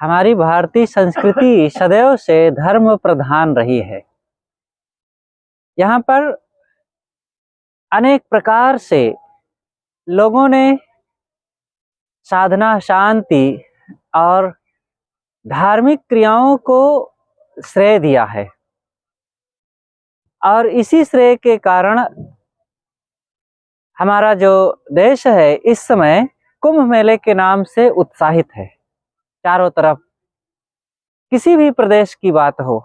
हमारी भारतीय संस्कृति सदैव से धर्म प्रधान रही है। यहाँ पर अनेक प्रकार से लोगों ने साधना, शांति और धार्मिक क्रियाओं को श्रेय दिया है और इसी श्रेय के कारण हमारा जो देश है इस समय कुंभ मेले के नाम से उत्साहित है। चारों तरफ किसी भी प्रदेश की बात हो,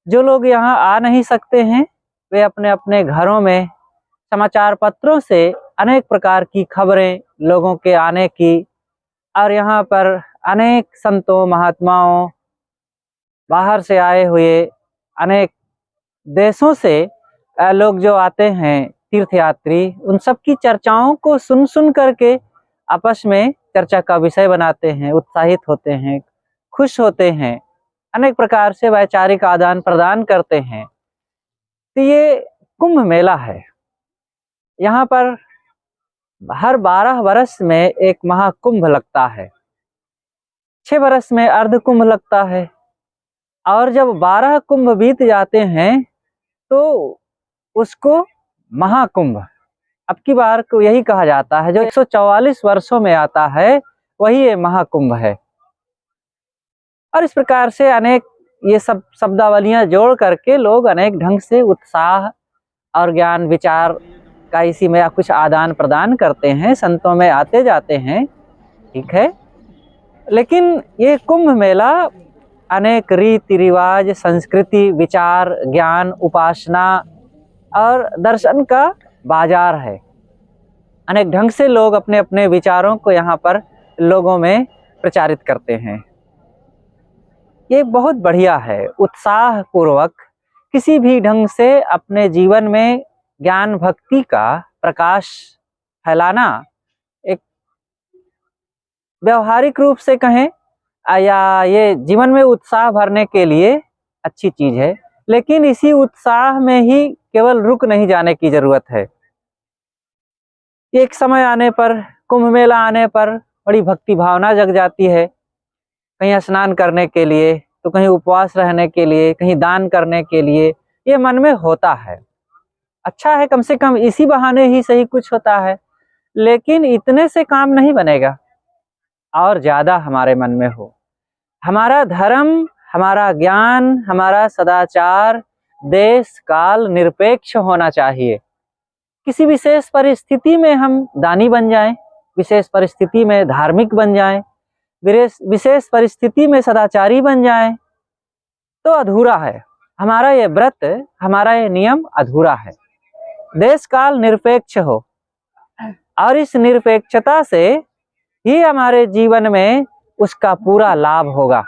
जो लोग यहाँ आ नहीं सकते हैं वे अपने अपने घरों में समाचार पत्रों से अनेक प्रकार की खबरें लोगों के आने की और यहाँ पर अनेक संतों, महात्माओं, बाहर से आए हुए अनेक देशों से लोग जो आते हैं तीर्थयात्री, उन सब की चर्चाओं को सुन करके आपस में चर्चा का विषय बनाते हैं, उत्साहित होते हैं, खुश होते हैं, अनेक प्रकार से वैचारिक आदान प्रदान करते हैं। तो ये कुंभ मेला है। यहाँ पर हर 12 वर्ष में एक महाकुंभ लगता है, 6 वर्ष में अर्ध कुंभ लगता है और जब 12 कुंभ बीत जाते हैं तो उसको महाकुंभ, अब की बार को यही कहा जाता है, जो 144 वर्षों में आता है वही ये महाकुंभ है। और इस प्रकार से अनेक ये सब शब्दावलियां जोड़ करके लोग अनेक ढंग से उत्साह और ज्ञान विचार का इसी में कुछ आदान प्रदान करते हैं, संतों में आते जाते हैं, ठीक है। लेकिन ये कुंभ मेला अनेक रीति रिवाज, संस्कृति, विचार, ज्ञान, उपासना और दर्शन का बाजार है। अनेक ढंग से लोग अपने अपने विचारों को यहाँ पर लोगों में प्रचारित करते हैं। ये बहुत बढ़िया है। उत्साह पूर्वक किसी भी ढंग से अपने जीवन में ज्ञान भक्ति का प्रकाश फैलाना एक व्यवहारिक रूप से कहें या ये जीवन में उत्साह भरने के लिए अच्छी चीज है, लेकिन इसी उत्साह में ही केवल रुक नहीं जाने की जरूरत है। एक समय आने पर, कुंभ मेला आने पर बड़ी भक्ति भावना जग जाती है, कहीं स्नान करने के लिए तो कहीं उपवास रहने के लिए, कहीं दान करने के लिए, ये मन में होता है। अच्छा है, कम से कम इसी बहाने ही सही कुछ होता है, लेकिन इतने से काम नहीं बनेगा, और ज्यादा हमारे मन में हो। हमारा धर्म, हमारा ज्ञान, हमारा सदाचार देश काल निरपेक्ष होना चाहिए। किसी विशेष परिस्थिति में हम दानी बन जाएं, विशेष परिस्थिति में धार्मिक बन जाएं, विशेष परिस्थिति में सदाचारी बन जाएं, तो अधूरा है हमारा ये व्रत, हमारा ये नियम अधूरा है। देश काल निरपेक्ष हो और इस निरपेक्षता से ही हमारे जीवन में उसका पूरा लाभ होगा।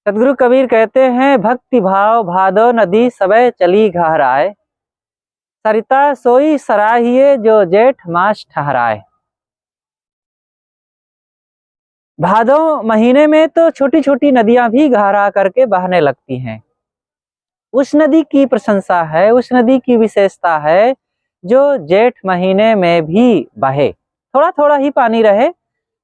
सदगुरु कबीर कहते हैं, भक्ति भाव भादो नदी सबे चली गहराए, सरिता सोई सराहिए जो जेठ मास ठहराए। भादो महीने में तो छोटी छोटी नदियां भी गहरा करके बहने लगती हैं। उस नदी की प्रशंसा है, उस नदी की विशेषता है जो जेठ महीने में भी बहे। थोड़ा थोड़ा ही पानी रहे,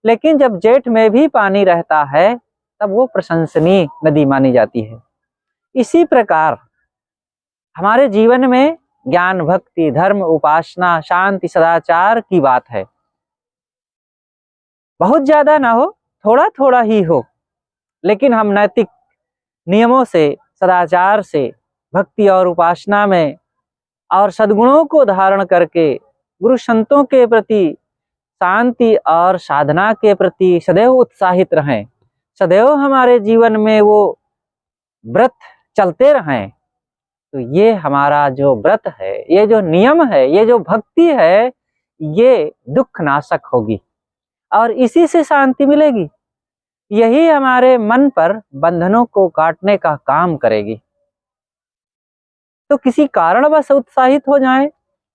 लेकिन जब जेठ में भी पानी रहता है तब वो प्रशंसनीय नदी मानी जाती है। इसी प्रकार हमारे जीवन में ज्ञान, भक्ति, धर्म, उपासना, शांति, सदाचार की बात है। बहुत ज्यादा ना हो, थोड़ा थोड़ा ही हो, लेकिन हम नैतिक नियमों से, सदाचार से, भक्ति और उपासना में और सद्गुणों को धारण करके गुरु संतों के प्रति, शांति और साधना के प्रति सदैव उत्साहित रहें, सदैव हमारे जीवन में वो व्रत चलते रहें। तो ये हमारा जो व्रत है, ये जो नियम है, ये जो भक्ति है, ये दुख नाशक होगी और इसी से शांति मिलेगी। यही हमारे मन पर बंधनों को काटने का काम करेगी। तो किसी कारणवश उत्साहित हो जाएं,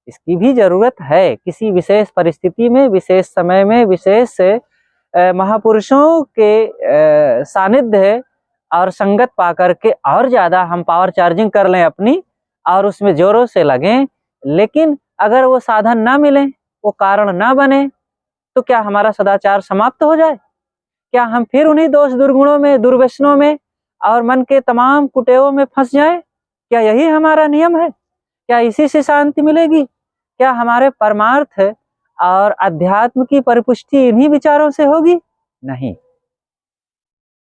इसकी भी जरूरत है। किसी विशेष परिस्थिति में, विशेष समय में, विशेष महापुरुषों के सानिध्य और संगत पाकर के और ज्यादा हम पावर चार्जिंग कर लें अपनी और उसमें जोरों से लगें। लेकिन अगर वो साधन ना मिले, वो कारण ना बने, तो क्या हमारा सदाचार समाप्त हो जाए? क्या हम फिर उन्हीं दोष दुर्गुणों में, दुर्व्यसनों में और मन के तमाम कुटेवों में फंस जाएं? क्या यही हमारा नियम है? क्या इसी से शांति मिलेगी? क्या हमारे परमार्थ और अध्यात्म की परिपुष्टि इन्हीं विचारों से होगी? नहीं।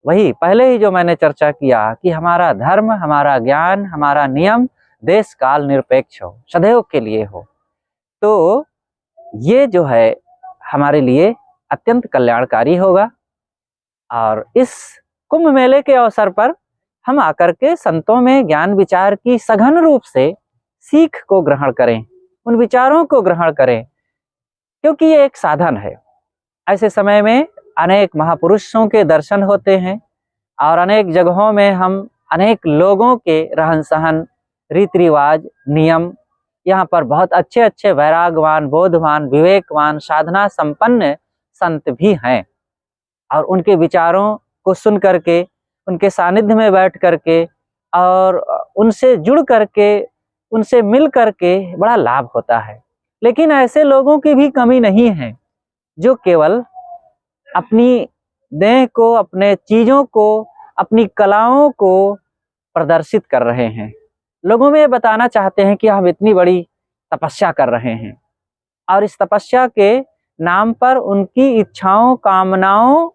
वही पहले ही जो मैंने चर्चा किया कि हमारा धर्म, हमारा ज्ञान, हमारा नियम देश काल निरपेक्ष हो, सदैव के लिए हो, तो ये जो है हमारे लिए अत्यंत कल्याणकारी होगा। और इस कुंभ मेले के अवसर पर हम आकर के संतों में ज्ञान विचार की सघन रूप से सीख को ग्रहण करें, उन विचारों को ग्रहण करें, क्योंकि ये एक साधन है। ऐसे समय में अनेक महापुरुषों के दर्शन होते हैं और अनेक जगहों में हम अनेक लोगों के रहन सहन, रीति रिवाज, नियम, यहाँ पर बहुत अच्छे अच्छे वैरागवान, बोधवान, विवेकवान, साधना संपन्न संत भी हैं और उनके विचारों को सुन करके, उनके सानिध्य में बैठ करके और उनसे जुड़ करके, उनसे मिल करके बड़ा लाभ होता है। लेकिन ऐसे लोगों की भी कमी नहीं है जो केवल अपनी देह को, अपने चीजों को, अपनी कलाओं को प्रदर्शित कर रहे हैं। लोगों में बताना चाहते हैं कि हम इतनी बड़ी तपस्या कर रहे हैं और इस तपस्या के नाम पर उनकी इच्छाओं, कामनाओं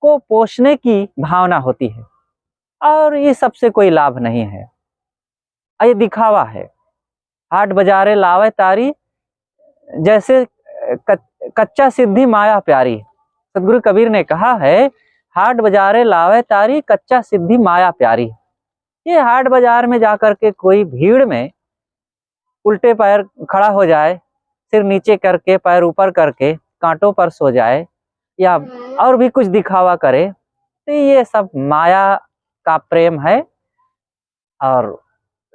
को पोषने की भावना होती है और ये सबसे कोई लाभ नहीं है। ये दिखावा है। हाट बाजारे लावे तारी, जैसे कच्चा सिद्धि माया प्यारी। सदगुरु कबीर ने कहा है, हाट बाजारे लावे तारी, कच्चा सिद्धि माया प्यारी। ये हाट बाजार में जाकर के कोई भीड़ में उल्टे पैर खड़ा हो जाए, सिर नीचे करके पैर ऊपर करके कांटों पर सो जाए या और भी कुछ दिखावा करे, तो ये सब माया का प्रेम है और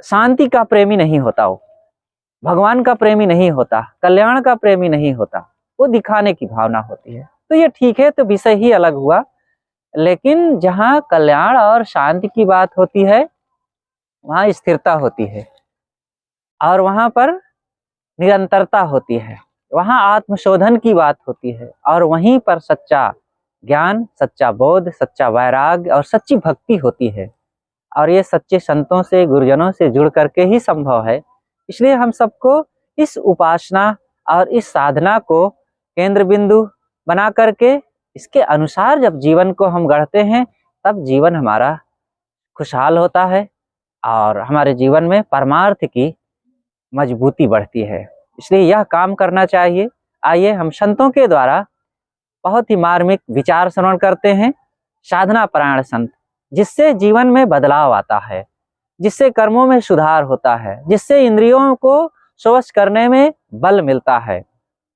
शांति का प्रेमी नहीं होता, वो भगवान का प्रेमी नहीं होता, कल्याण का प्रेमी नहीं होता, वो दिखाने की भावना होती है। तो ये ठीक है, तो विषय ही अलग हुआ। लेकिन जहाँ कल्याण और शांति की बात होती है वहाँ स्थिरता होती है और वहाँ पर निरंतरता होती है, वहाँ आत्मशोधन की बात होती है और वहीं पर सच्चा ज्ञान, सच्चा बोध, सच्चा वैराग्य और सच्ची भक्ति होती है। और ये सच्चे संतों से, गुरुजनों से जुड़ करके ही संभव है। इसलिए हम सबको इस उपासना और इस साधना को केंद्र बिंदु बना करके इसके अनुसार जब जीवन को हम गढ़ते हैं, तब जीवन हमारा खुशहाल होता है और हमारे जीवन में परमार्थ की मजबूती बढ़ती है। इसलिए यह काम करना चाहिए। आइए हम संतों के द्वारा बहुत ही मार्मिक विचार श्रवण करते हैं। साधना परायण संत, जिससे जीवन में बदलाव आता है, जिससे कर्मों में सुधार होता है, जिससे इंद्रियों को स्वश करने में बल मिलता है,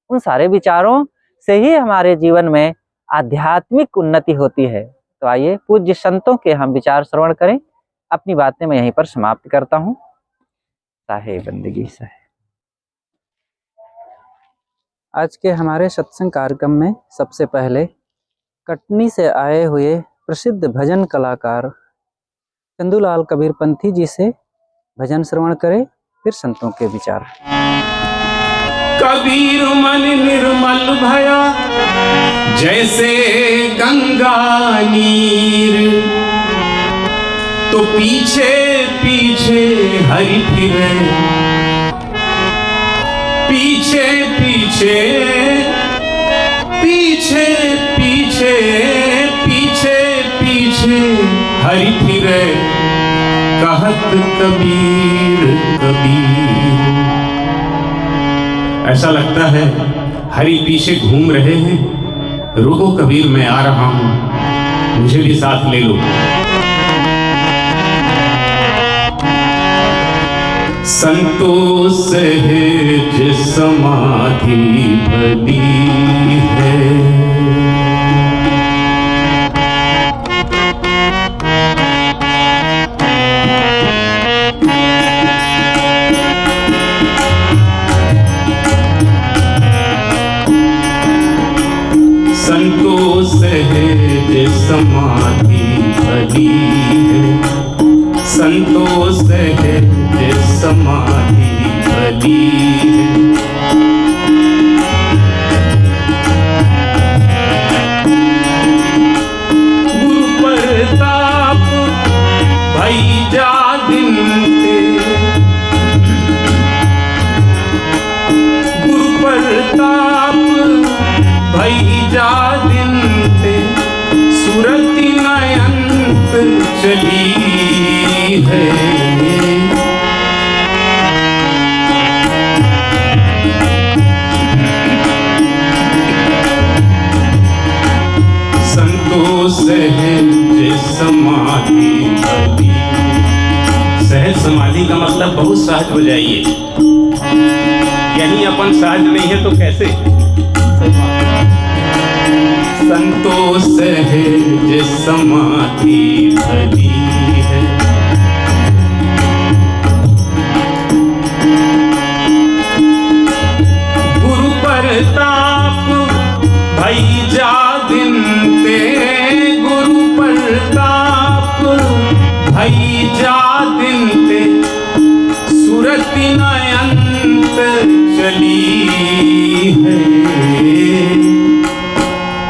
उन सारे विचारों से ही हमारे जीवन में आध्यात्मिक उन्नति होती है। तो आइए पूज्य संतों के हम विचार श्रवण करें। अपनी बातें मैं यहीं पर समाप्त करता हूँ। साहे बंदगी साहे। आज के हमारे सत्संग कार्यक्रम में सबसे पहले कटनी से आए हुए प्रसिद्ध भजन कलाकार चंदूलाल कबीर पंथी जी से भजन श्रवण करें, फिर संतों के विचार। कबीर मन निर्मल भया जैसे गंगा नीर, तो पीछे पीछे हरि फिरे, पीछे पीछे पीछे पीछे पीछे पीछे हरि फिरे, कहत कबीर कबीर। ऐसा लगता है हरि पीछे घूम रहे हैं। रुको कबीर, मैं आ रहा हूं, मुझे भी साथ ले लो। संतोष सहज समाधि भली है, संतोष सहज समाधि भली है, संतोष सहज समाधि भली है। चली है। संतोष सहज समाधि भली। सहज समाधि का मतलब बहुत सहज हो जाइए, यानी अपन सहज नहीं है तो कैसे। संतोष सहज समाधि भली है। गुरु प्रताप भई जा दिन ते, गुरु प्रताप भई जा दिन ते, सुरति नयंत चली है।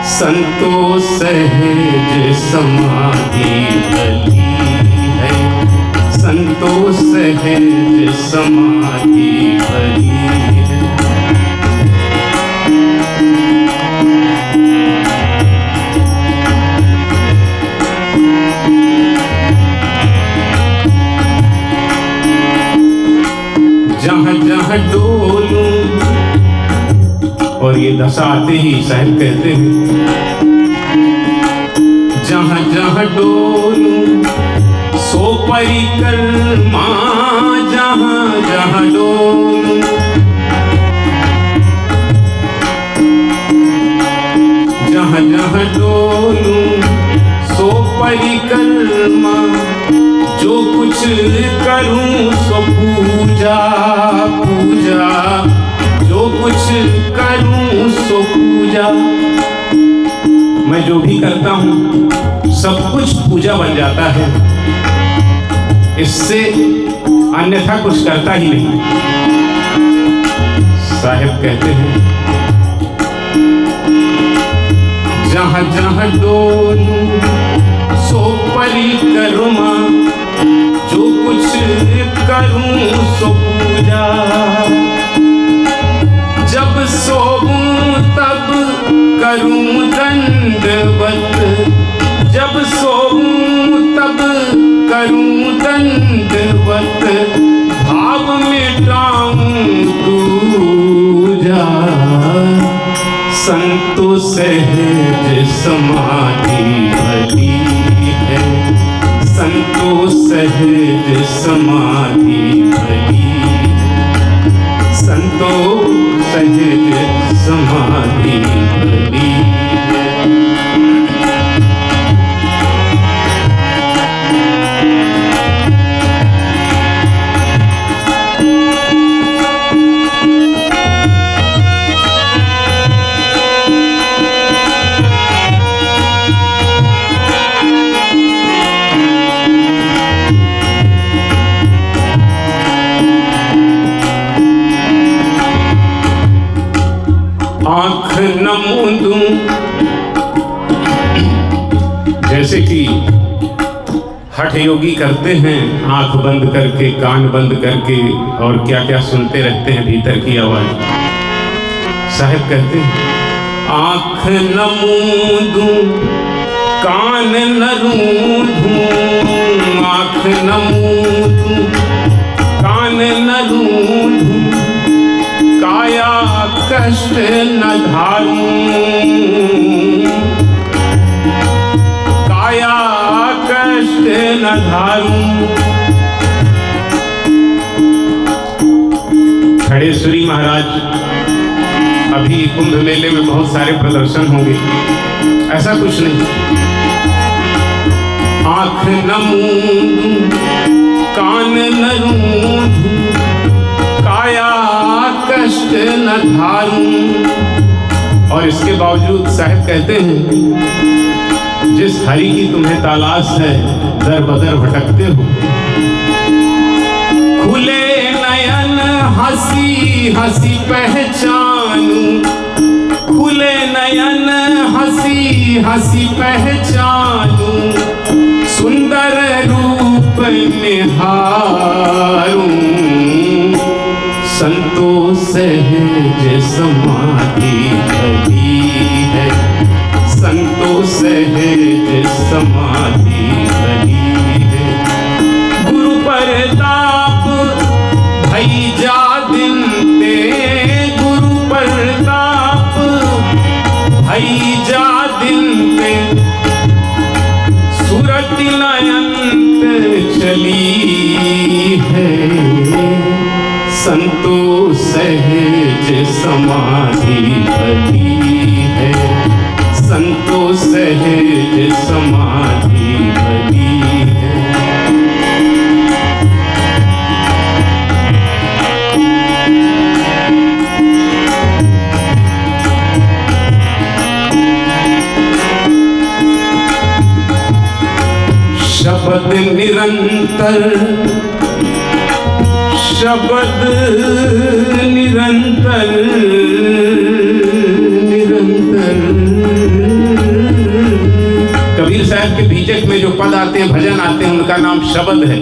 संतोष सहज समाधि भली है। संतोष सहज समाधि भली है। जहाँ जहाँ डोलूं, और ये दशा आते ही साहब कहते हैं, जहाँ जहाँ डोलूं सो परिक्रमा, जहाँ जहाँ डोलूं, जहाँ जहाँ डोलूं सो परिक्रमा, जो कुछ करूं सो पूजा पूजा, जो कुछ करूं सो पूजा। मैं जो भी करता हूं सब कुछ पूजा बन जाता है, इससे अन्यथा कुछ करता ही नहीं। साहिब कहते हैं, जहाँ जहाँ डोलूं सो परिक्रमा, जो कुछ करूं सो पूजा। जब सोऊं तब करूं दंडवत, जब सोऊं तब करूं दंडवत, भाव मिटाऊं दूजा। संतोष सहज समाधि भली है। संतोष सहज समाधि भली है। संतोष सहज समाधि भली है। आँख न मूंदूं, जैसे कि हठ योगी करते हैं, आंख बंद करके कान बंद करके, और क्या क्या सुनते रहते हैं भीतर की आवाज। साहिब कहते हैं, आँख न मूंदूं कान न रूंधूं, आँख न मूंदूं कान न रूंधूं, काया कष्ट न धारूं, काया कष्ट न धारूं। खड़ेश्वरी महाराज, अभी कुंभ मेले में बहुत सारे प्रदर्शन होंगे, ऐसा कुछ नहीं। आँख न मूंदूं कान न रूंधूं, काया कष्ट न धारूं। और इसके बावजूद साहिब कहते हैं, जिस हरि की तुम्हें तलाश है दर बदर भटकते हो। खुले नयन हंसी हंसी पहचानूं, खुले नयन हंसी हंसी पहचानूं, सुंदर रूप निहारूं। संतोष सहज समाधि भली है। संतोष सहज समाधि भली सहज समाधि भली है, संतो सहज समाधि भली है। शब्द निरंतर, शब्द निरंतर निरंतर। कबीर साहब के बीजक में जो पद आते हैं, भजन आते हैं, उनका नाम शब्द है।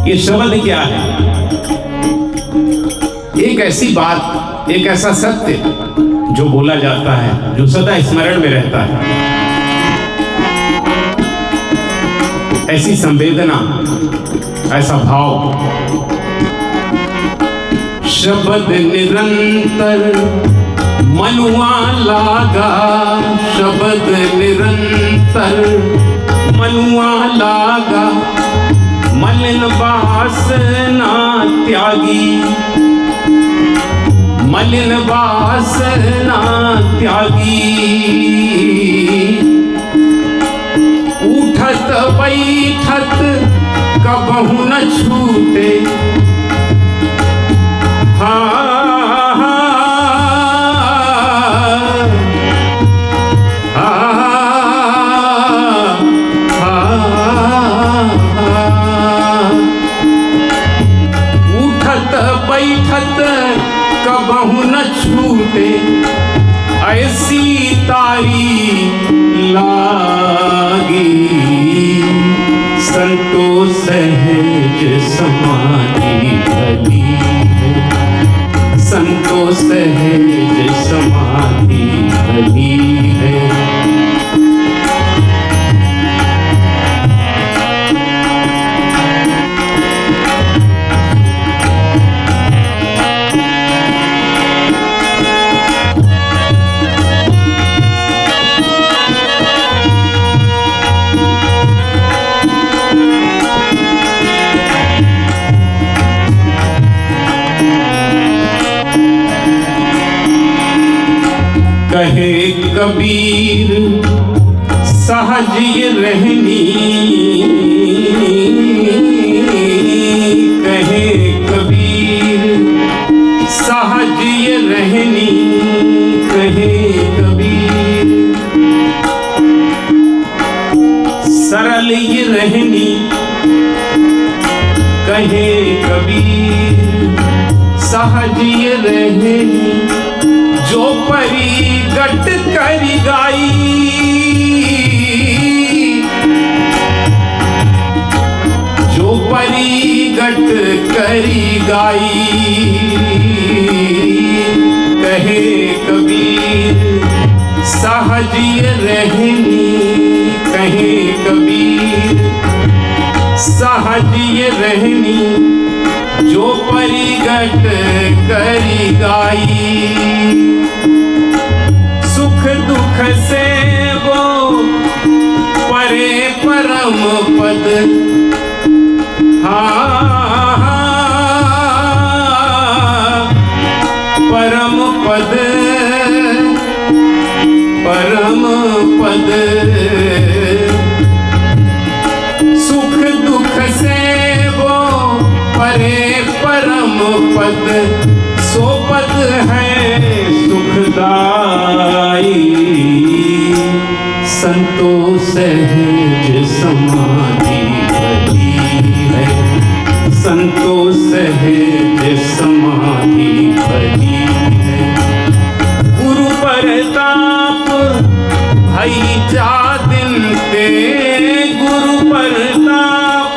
ये शब्द क्या है? एक ऐसी बात, एक ऐसा सत्य जो बोला जाता है, जो सदा स्मरण में रहता है। ऐसी संवेदना, ऐसा भाव। शब्द निरंतर मनुआ लागा, शब्द निरंतर मनुआ लागा, मलिन वासना त्यागी, मलिन वासना त्यागी। उठत बैठत कबहु न छूटे, उठत बैठत कबहु न छूटे, ऐसी तारी लागी, संतो सहज समाधि भली है, संतो सहज समाधि भली है। कहे कबीर सहज ये रहनी, कहे कबीर सहज ये रहनी, कहे कबीर सरल ये रहनी, कहे कबीर सहज ये रहनी। जो परिगट करी गाई, जो परिगट करी गाई, कहे कबीर सहज रहनी, कहे कबीर सहज रहनी। जो परिगट करी गाई, सुख दुख से वो परे परम पद, परम पद, परम पद। सुख दुख से वो परे परम पद, सो पद है सुखदाई, संतो सहज समाधि भली है, संतो सहज समाधि भली है। गुरु परताप भई जा दिन ते, गुरु परताप,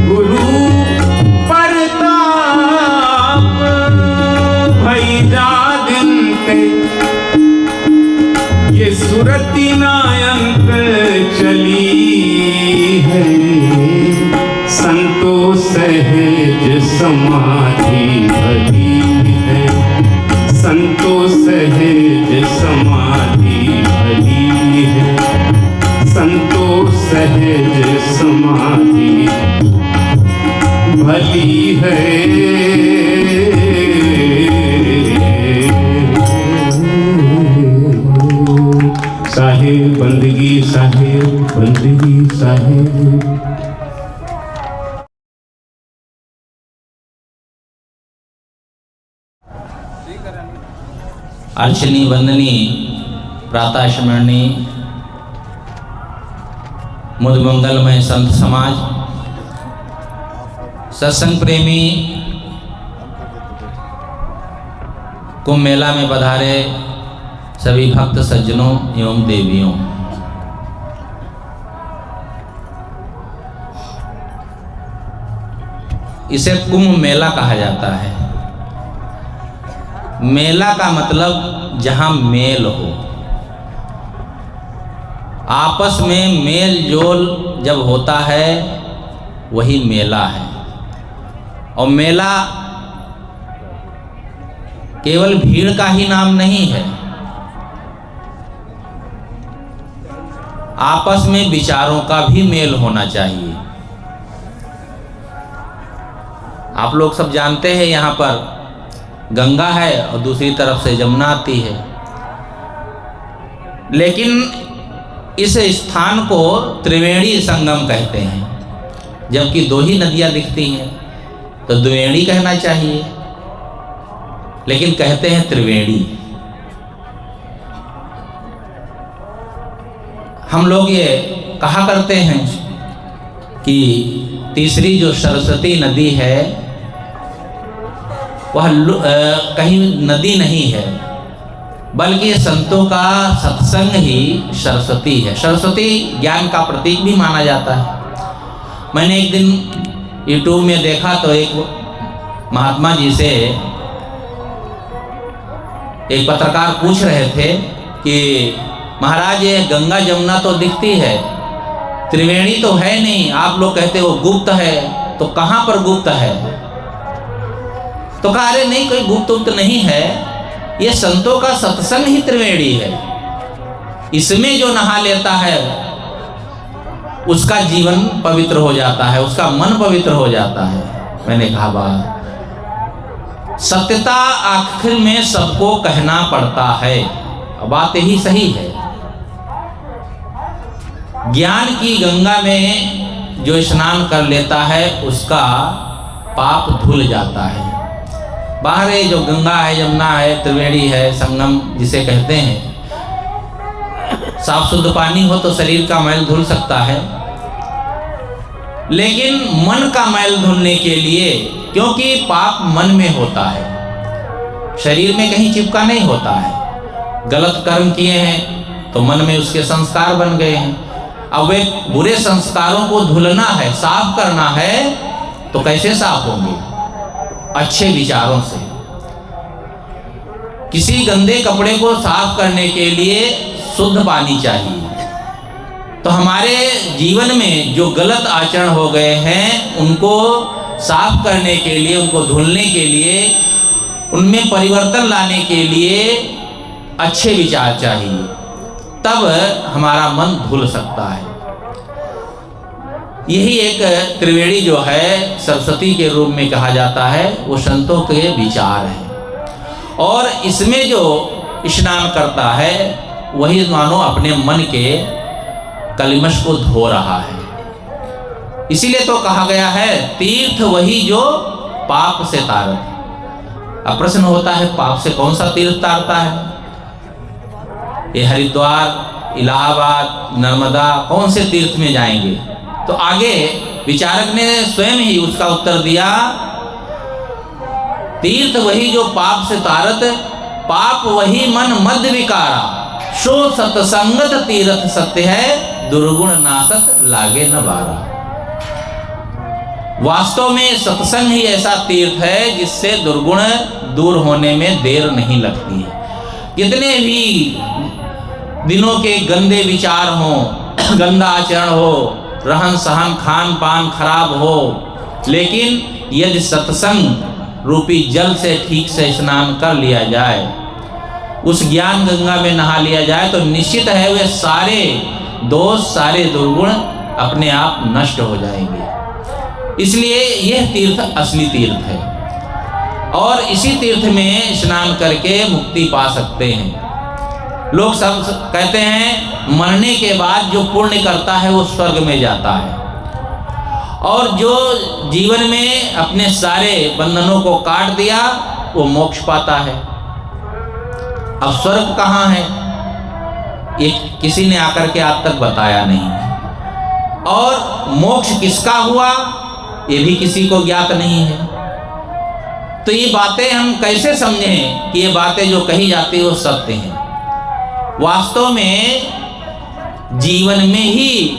गुरु परताप भई जा दिन ते। ये सुरति नायंत चली है, संतो सहज समाधि भली है, संतो सहज समाधि भली है, संतो सहज समाधि भली साहेब, बंदगी साहेब, बंदगी साहेब। अर्चनी वंदनी प्रातः स्मरणी मुद मंगलमय संत समाज, सत्संग प्रेमी, कुंभ मेला में पधारे सभी भक्त सज्जनों एवं देवियों, इसे कुंभ मेला कहा जाता है। मेला का मतलब जहां मेल हो, आपस में मेल जोल जब होता है वही मेला है। और मेला केवल भीड़ का ही नाम नहीं है, आपस में विचारों का भी मेल होना चाहिए। आप लोग सब जानते हैं यहाँ पर गंगा है और दूसरी तरफ से जमुना आती है, लेकिन इस स्थान को त्रिवेणी संगम कहते हैं। जबकि दो ही नदियां दिखती हैं तो द्विवेणी कहना चाहिए, लेकिन कहते हैं त्रिवेणी। हम लोग ये कहा करते हैं कि तीसरी जो सरस्वती नदी है वह कहीं नदी नहीं है, बल्कि संतों का सत्संग ही सरस्वती है। सरस्वती ज्ञान का प्रतीक भी माना जाता है। मैंने एक दिन YouTube में देखा तो एक महात्मा जी से एक पत्रकार पूछ रहे थे कि महाराज ये गंगा जमुना तो दिखती है, त्रिवेणी तो है नहीं, आप लोग कहते वो गुप्त है, तो कहाँ पर गुप्त है? तो कहा अरे नहीं, कोई गुप्त नहीं है, ये संतों का सत्संग ही त्रिवेणी है। इसमें जो नहा लेता है उसका जीवन पवित्र हो जाता है, उसका मन पवित्र हो जाता है। मैंने कहा बात सत्यता आखिर में सबको कहना पड़ता है, बात यही सही है। ज्ञान की गंगा में जो स्नान कर लेता है उसका पाप धुल जाता है। बाहर ये जो गंगा है, यमुना है, त्रिवेणी है, संगम जिसे कहते हैं, साफ शुद्ध पानी हो तो शरीर का मैल धुल सकता है, लेकिन मन का मैल धुलने के लिए, क्योंकि पाप मन में होता है, शरीर में कहीं चिपका नहीं होता है। गलत कर्म किए हैं तो मन में उसके संस्कार बन गए हैं। अब वे बुरे संस्कारों को धुलना है, साफ करना है, तो कैसे साफ होंगे? अच्छे विचारों से। किसी गंदे कपड़े को साफ करने के लिए शुद्ध पानी चाहिए। तो हमारे जीवन में जो गलत आचरण हो गए हैं उनको साफ करने के लिए, उनको धुलने के लिए, उनमें परिवर्तन लाने के लिए अच्छे विचार चाहिए, तब हमारा मन धुल सकता है। यही एक त्रिवेणी जो है सरस्वती के रूप में कहा जाता है, वो संतों के विचार है। और इसमें जो स्नान करता है वही मानो अपने मन के कलमश को धो रहा है। इसीलिए तो कहा गया है तीर्थ वही जो पाप से तारत। अब प्रश्न होता है पाप से कौन सा तीर्थ तारता है? ये हरिद्वार, इलाहाबाद, नर्मदा, कौन से तीर्थ में जाएंगे? तो आगे विचारक ने स्वयं ही उसका उत्तर दिया, तीर्थ वही जो पाप से तारत, पाप वही मन मद विकारा, सो सतसंगत तीर्थ सत्य है, दुर्गुण नाशक लागे न बारा। वास्तव में सत्संग ही ऐसा तीर्थ है जिससे दुर्गुण दूर होने में देर नहीं लगती है। कितने भी दिनों के गंदे विचार हो, गंदा आचरण हो, रहन सहन खान पान खराब हो, लेकिन यदि सत्संग रूपी जल से ठीक से स्नान कर लिया जाए, उस ज्ञान गंगा में नहा लिया जाए, तो निश्चित है वे सारे दोष, सारे दुर्गुण अपने आप नष्ट हो जाएंगे। इसलिए यह तीर्थ असली तीर्थ है और इसी तीर्थ में स्नान करके मुक्ति पा सकते हैं। लोग सब कहते हैं मरने के बाद जो पुण्य करता है वो स्वर्ग में जाता है, और जो जीवन में अपने सारे बंधनों को काट दिया वो मोक्ष पाता है। अब स्वर्ग कहाँ है ये किसी ने आकर के आज तक बताया नहीं, और मोक्ष किसका हुआ ये भी किसी को ज्ञात नहीं है। तो ये बातें हम कैसे समझें कि ये बातें जो कही जाती है वो सत्य हैं? वास्तव में जीवन में ही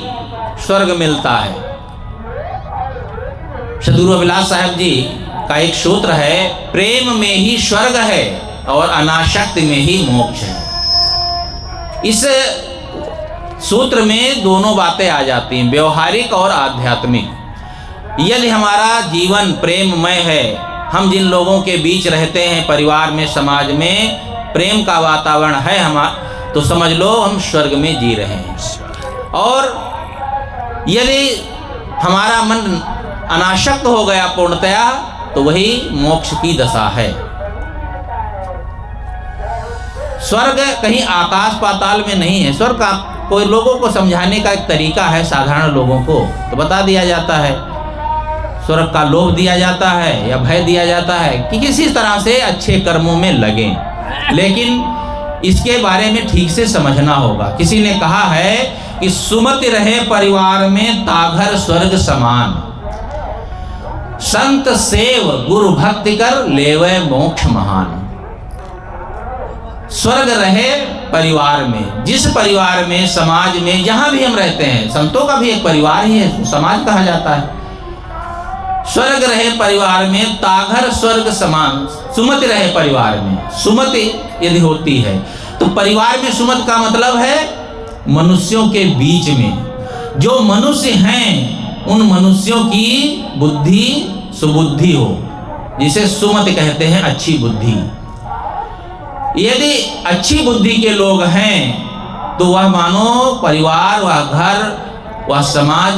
स्वर्ग मिलता है। सद्गुरु अभिलाष साहब जी का एक सूत्र है, प्रेम में ही स्वर्ग है और अनासक्ति में ही मोक्ष है। इस सूत्र में दोनों बातें आ जाती हैं, व्यवहारिक और आध्यात्मिक। यदि हमारा जीवन प्रेममय है, हम जिन लोगों के बीच रहते हैं, परिवार में, समाज में प्रेम का वातावरण है हमारा, तो समझ लो हम स्वर्ग में जी रहे हैं। और यदि हमारा मन अनासक्त हो गया पूर्णतया, तो वही मोक्ष की दशा है। स्वर्ग कहीं आकाश पाताल में नहीं है। स्वर्ग का कोई लोगों को समझाने का एक तरीका है, साधारण लोगों को तो बता दिया जाता है। स्वर्ग का लोभ दिया जाता है या भय दिया जाता है कि किसी तरह से अच्छे कर्मों में लगें, लेकिन इसके बारे में ठीक से समझना होगा। किसी ने कहा है कि सुमति रहे परिवार में ताघर स्वर्ग समान, संत सेव गुरु भक्ति कर लेवे मोक्ष महान। स्वर्ग रहे परिवार में, जिस परिवार में, समाज में, जहां भी हम रहते हैं, संतों का भी एक परिवार ही है, समाज कहा जाता है। स्वर्ग रहे परिवार में ताघर स्वर्ग समान, सुमति रहे परिवार में। सुमति यदि होती है तो परिवार में सुमति का मतलब है मनुष्यों के बीच में जो मनुष्य हैं उन मनुष्यों की बुद्धि सुबुद्धि हो, जिसे सुमति कहते हैं, अच्छी बुद्धि। यदि अच्छी बुद्धि के लोग हैं तो वह मानो परिवार, वह घर, वह समाज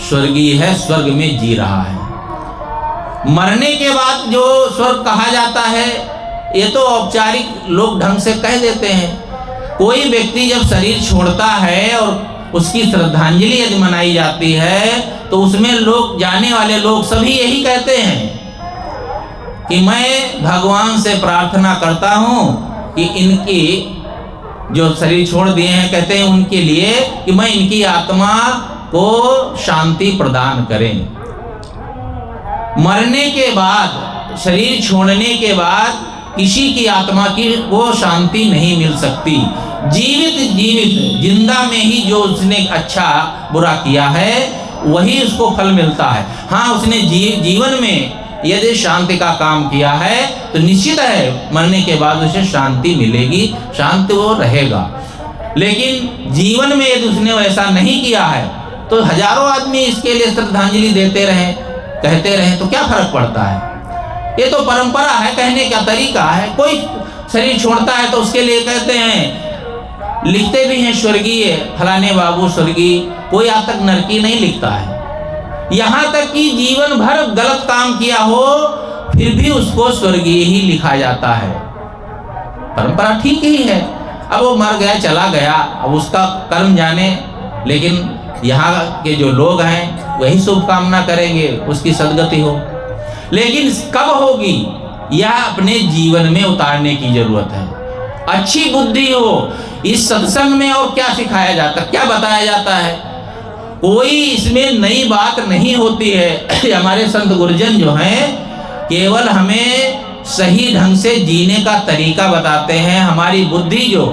स्वर्गीय है, स्वर्ग में जी रहा है। मरने के बाद जो स्वर्ग कहा जाता है ये तो औपचारिक लोग ढंग से कह देते हैं। कोई व्यक्ति जब शरीर छोड़ता है और उसकी श्रद्धांजलि यदि मनाई जाती है तो उसमें लोग, जाने वाले लोग सभी यही कहते हैं कि मैं भगवान से प्रार्थना करता हूँ कि इनकी जो शरीर छोड़ दिए हैं, कहते हैं उनके लिए कि मैं इनकी आत्मा को शांति प्रदान करें। मरने के बाद, शरीर छोड़ने के बाद किसी की आत्मा की वो शांति नहीं मिल सकती। जीवित जिंदा में ही जो उसने अच्छा बुरा किया है वही उसको फल मिलता है। हाँ, उसने जीवन में यदि शांति का काम किया है तो निश्चित है मरने के बाद उसे शांति मिलेगी, शांति वो रहेगा। लेकिन जीवन में यदि उसने वैसा नहीं किया है तो हजारों आदमी इसके लिए श्रद्धांजलि देते रहें, कहते रहें तो क्या फर्क पड़ता है? ये तो परंपरा है, कहने का तरीका है। कोई शरीर छोड़ता है तो उसके लिए कहते हैं, लिखते भी हैं स्वर्गीय, फलाने बाबू स्वर्गीय। कोई आज तक नरकी नहीं लिखता है। यहाँ तक कि जीवन भर गलत काम किया हो फिर भी उसको स्वर्गीय ही लिखा जाता है। परंपरा ठीक ही है। अब वो मर गया, चला गया, अब उसका कर्म जाने, लेकिन यहाँ के जो लोग हैं वही शुभकामना करेंगे उसकी सदगति हो। लेकिन कब होगी यह अपने जीवन में उतारने की जरूरत है। अच्छी बुद्धि हो। इस सत्संग में और क्या सिखाया जाता, क्या बताया जाता है? कोई इसमें नई बात नहीं होती है। हमारे संत गुरुजन जो हैं केवल हमें सही ढंग से जीने का तरीका बताते हैं। हमारी बुद्धि जो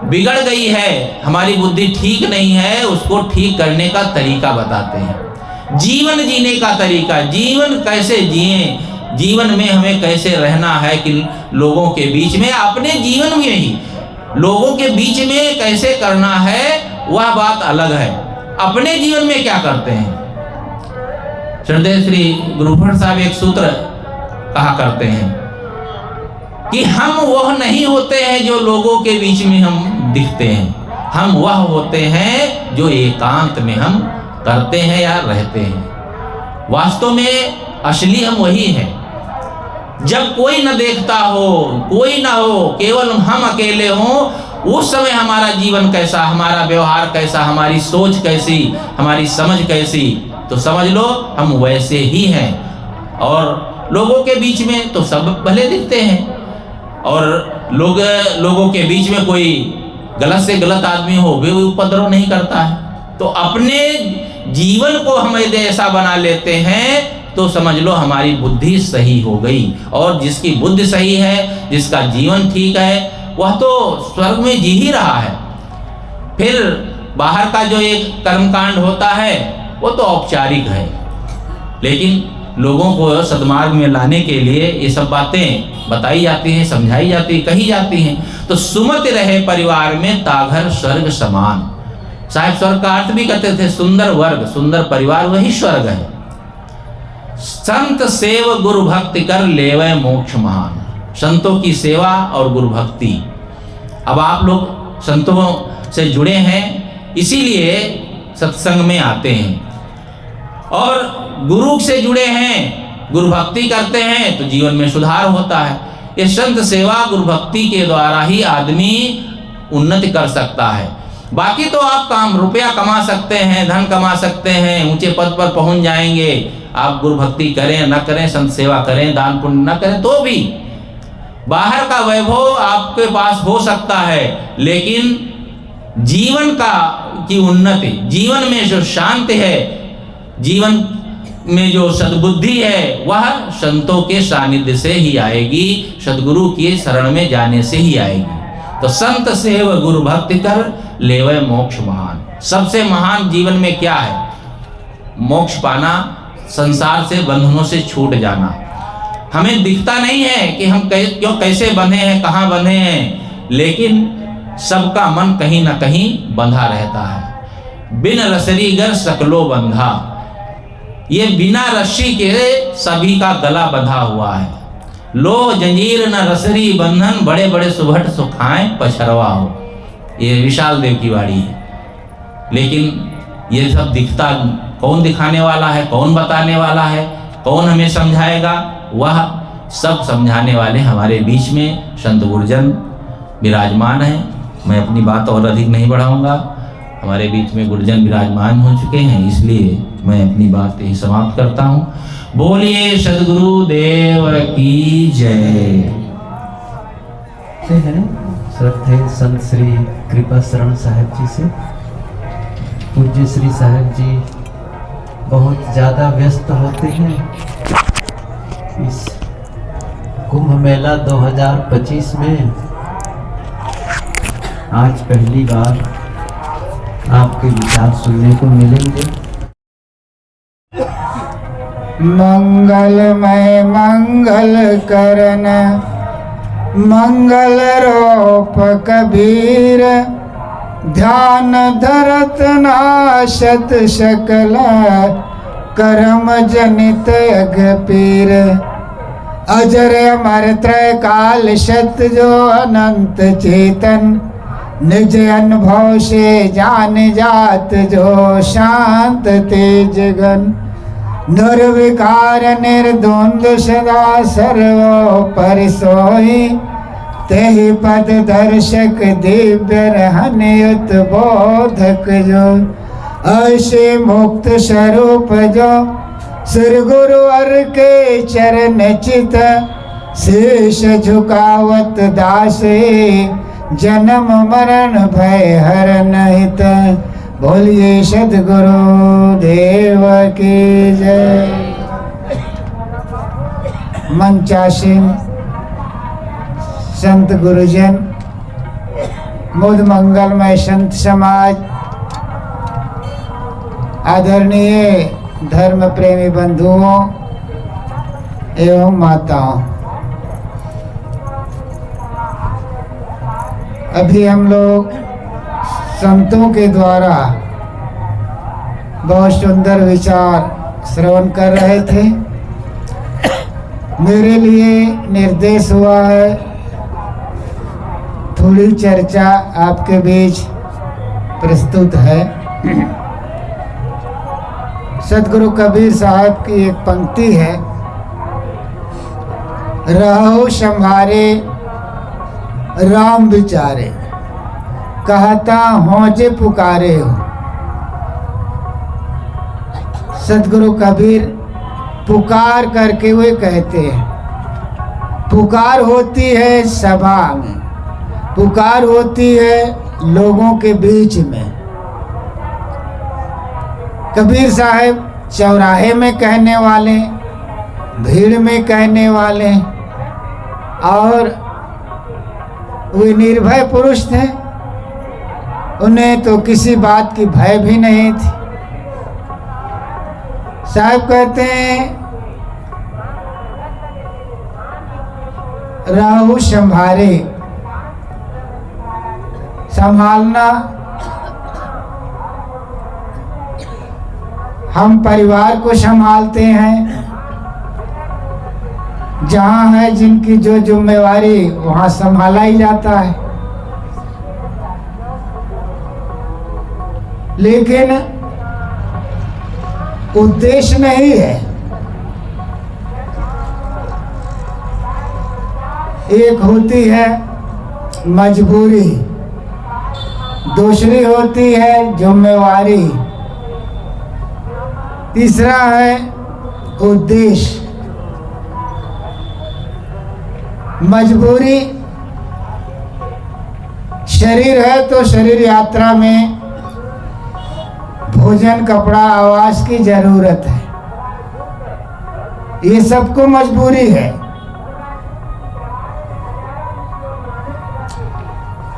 बिगड़ गई है, हमारी बुद्धि ठीक नहीं है, उसको ठीक करने का तरीका बताते हैं। जीवन जीने का तरीका, जीवन कैसे जिए, जीवन में हमें कैसे रहना है कि लोगों के बीच में, अपने जीवन में ही लोगों के बीच में कैसे करना है वह बात अलग है। अपने जीवन में क्या करते हैं? श्रद्धेय श्री गुरुभट्ट साहब एक सूत्र कहा करते हैं कि हम वह नहीं होते हैं जो लोगों के बीच में हम दिखते हैं, हम वह होते हैं जो एकांत में हम करते हैं या रहते हैं। वास्तव में असली हम वही हैं। जब कोई न देखता हो, कोई ना हो, केवल हम अकेले हों, उस समय हमारा जीवन कैसा, हमारा व्यवहार कैसा, हमारी सोच कैसी, हमारी समझ कैसी, तो समझ लो हम वैसे ही हैं। और लोगों के बीच में तो सब भले दिखते हैं, और लोगों के बीच में कोई गलत से गलत आदमी हो वे उपद्रव नहीं करता है। तो अपने जीवन को हम यदि ऐसा बना लेते हैं तो समझ लो हमारी बुद्धि सही हो गई। और जिसकी बुद्धि सही है, जिसका जीवन ठीक है, वह तो स्वर्ग में जी ही रहा है। फिर बाहर का जो एक कर्मकांड होता है वो तो औपचारिक है, लेकिन लोगों को सद्मार्ग में लाने के लिए ये सब बातें बताई जाती हैं, समझाई जाती हैं, कही जाती हैं। तो सुमत रहे परिवार में ताघर स्वर्ग समान। साहिब स्वर्ग का अर्थ भी कहते थे सुंदर वर्ग, सुंदर परिवार वही स्वर्ग है। संत सेव गुरु भक्ति कर लेवे मोक्ष महान। संतों की सेवा और गुरु भक्ति। अब आप लोग संतों से जुड़े हैं, इसीलिए सत्संग में आते हैं, और गुरु से जुड़े हैं, गुरु भक्ति करते हैं तो जीवन में सुधार होता है। ये संत सेवा गुरु भक्ति के द्वारा ही आदमी उन्नति कर सकता है। बाकी तो आप काम रुपया कमा सकते हैं, धन कमा सकते हैं, ऊंचे पद पर पहुंच जाएंगे। आप गुरु भक्ति करें न करें, संत सेवा करें, दान पुण्य न करें, तो भी बाहर का वैभव आपके पास हो सकता है, लेकिन जीवन की उन्नति, जीवन में जो शांति है, जीवन में जो सद्बुद्धि है, वह संतों के सानिध्य से ही आएगी, सद्गुरु की शरण में जाने से ही आएगी। तो संत सेव गुरु भक्ति कर लेवे मोक्ष महान। सबसे महान जीवन में क्या है? मोक्ष पाना, संसार से बंधनों से छूट जाना। हमें दिखता नहीं है कि हम कैसे बंधे हैं, कहाँ बंधे हैं, लेकिन सबका मन कहीं ना कहीं बंधा रहता है। बिन रसरी गर सकलो बंधा। ये बिना रस्सी के सभी का गला बंधा हुआ है। लो जंजीर न रसरी बंधन, बड़े बड़े सुभट सुखाएं पछरवा हो। ये विशाल देव की वाणी है। लेकिन ये सब दिखता कौन दिखाने वाला है, कौन बताने वाला है, कौन हमें समझाएगा? वह सब समझाने वाले हमारे बीच में संत गुरुजन विराजमान हैं। मैं अपनी बात और अधिक नहीं बढ़ाऊंगा, हमारे बीच में गुरुजन विराजमान हो चुके हैं, इसलिए मैं अपनी बात यही समाप्त करता हूँ। बोलिए सद्गुरु देव की जय। श्रद्धेय संत श्री कृपा शरण साहिब जी से। पूज्य श्री साहिब जी बहुत ज़्यादा व्यस्त होते हैं। इस कुंभ मेला 2025 में आज पहली बार आपके विचार सुनने को मिलेंगे। मंगलमय मंगल करन मंगल रूप कबीर, ध्यान धरत नाशत सकल कर्म जनित अग पीर। अजर अमर त्रय काल सत जो अनंत चेतन, निज अनुभव से जान जात जो शांत तेज गन। निर्विकार निर्द्वंद सदा सर्वोपरि सोई, तेहि पद दर्शक दिव्य रहनयुत बोधक जो। ऐसे मुक्त स्वरूप जो श्री गुरु अर के चरण चित, शीश झुकावत दासे जन्म मरण भय हरन हित। बोलिए सद्गुरु देव की जय। मंचासीन संत गुरुजन, मुद मंगलमय संत समाज, आदरणीय धर्म प्रेमी बंधुओं एवं माताओं, अभी हम लोग संतों के द्वारा बहुत सुंदर विचार श्रवण कर रहे थे। मेरे लिए निर्देश हुआ है थोड़ी चर्चा आपके बीच प्रस्तुत है। सतगुरु कबीर साहब की एक पंक्ति है, रहो संभारे राम विचारे। कहता होजे पुकारे हो। सदगुरु कबीर पुकार करके वे कहते हैं, पुकार होती है सभा में, पुकार होती है लोगों के बीच में। कबीर साहब चौराहे में कहने वाले, भीड़ में कहने वाले, और वे निर्भय पुरुष थे। उन्हें तो किसी बात की भय भी नहीं थी। साहब कहते हैं, राहु संभारे, संभालना। हम परिवार को संभालते हैं, जहाँ है जिनकी जो जिम्मेवारी वहाँ संभाला ही जाता है। लेकिन उद्देश्य नहीं है। एक होती है मजबूरी, दूसरी होती है जिम्मेवारी, तीसरा है उद्देश्य। मजबूरी, शरीर है तो शरीर यात्रा में भोजन, कपड़ा, आवास की जरूरत है, ये सबको मजबूरी है।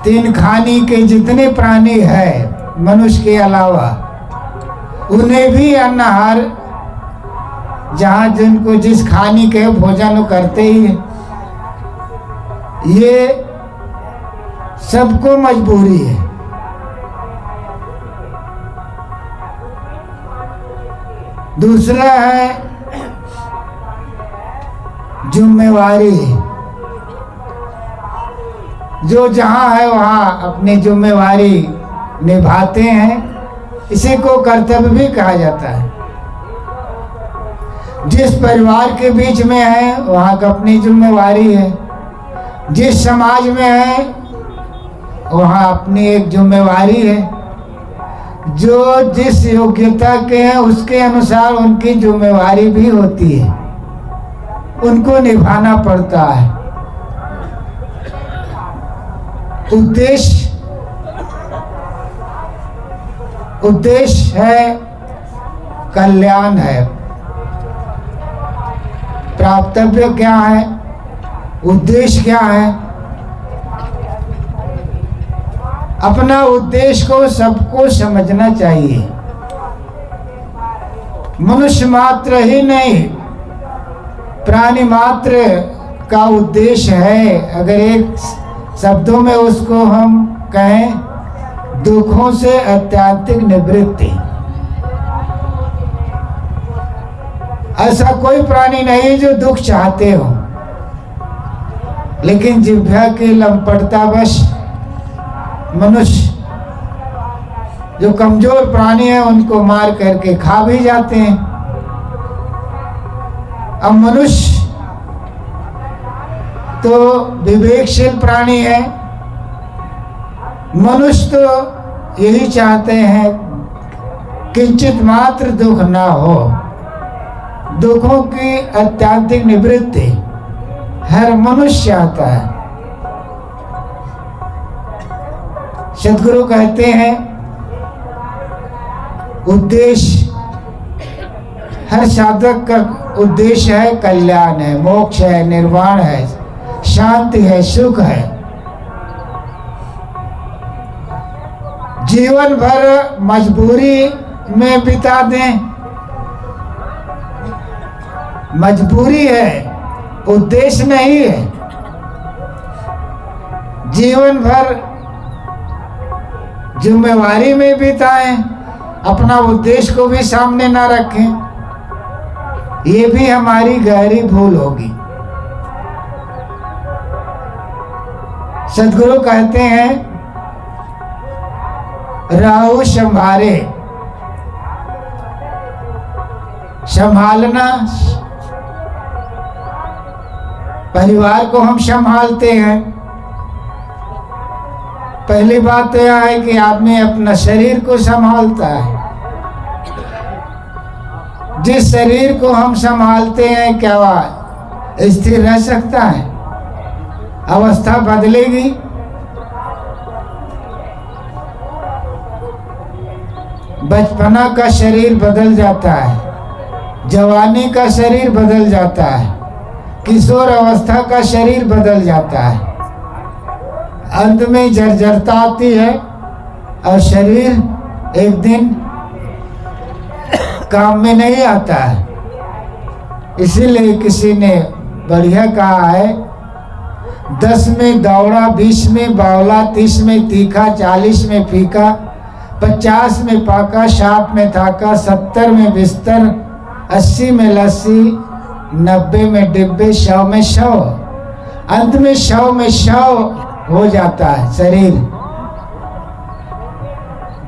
तीन खानी के जितने प्राणी हैं मनुष्य के अलावा, उन्हें भी अन्नहार, जहाँ जिनको जिस खानी के भोजन वो करते ही है। ये सबको मजबूरी है। दूसरा है जिम्मेवारी, जो जहाँ है वहाँ अपनी जिम्मेवारी निभाते हैं। इसी को कर्तव्य भी कहा जाता है। जिस परिवार के बीच में है वहाँ का अपनी जिम्मेवारी है, जिस समाज में है वहाँ अपनी एक जिम्मेवारी है। जो जिस योग्यता के हैं उसके अनुसार उनकी जिम्मेवारी भी होती है, उनको निभाना पड़ता है। उद्देश्य है कल्याण है। प्राप्तव्य क्या है, उद्देश्य क्या है? अपना उद्देश्य को सबको समझना चाहिए। मनुष्य मात्र ही नहीं, प्राणी मात्र का उद्देश्य है। अगर एक शब्दों में उसको हम कहें, दुखों से आत्यंतिक निवृत्ति। ऐसा कोई प्राणी नहीं जो दुख चाहते हो, लेकिन जिह्वा की लंपटतावश मनुष्य, जो कमजोर प्राणी है, उनको मार करके खा भी जाते हैं। अब मनुष्य तो विवेकशील प्राणी है। मनुष्य तो यही चाहते हैं किंचित मात्र दुख ना हो, दुखों की आत्यंतिक निवृत्ति हर मनुष्य चाहता है। सदगुरु कहते हैं उद्देश्य, हर साधक का उद्देश्य है कल्याण है, मोक्ष है, निर्वाण है, शांति है, सुख है। जीवन भर मजबूरी में बिता दें, मजबूरी है, उद्देश्य नहीं है। जीवन भर जिम्मेवारी में बिताएं, अपना उद्देश्य को भी सामने ना रखें, ये भी हमारी गहरी भूल होगी। सदगुरु कहते हैं राहु संभारे, संभालना। परिवार को हम संभालते हैं, पहली बात तो यह है कि आदमी अपना शरीर को संभालता है। जिस शरीर को हम संभालते हैं क्या वह स्थिर रह सकता है? अवस्था बदलेगी। बचपना का शरीर बदल जाता है, जवानी का शरीर बदल जाता है, किशोर अवस्था का शरीर बदल जाता है, अंत में जर्जरता आती है और शरीर एक दिन काम में नहीं आता है। इसीलिए किसी ने बढ़िया कहा है, 10 में दौड़ा, 20 में बावला, 30 में तीखा, 40 में फीका, 50 में पाका, 60 में थाका, 70 में बिस्तर, 80 में लस्सी, 90 में डिब्बे, 100 में शव। अंत में 100 में शव हो जाता है शरीर।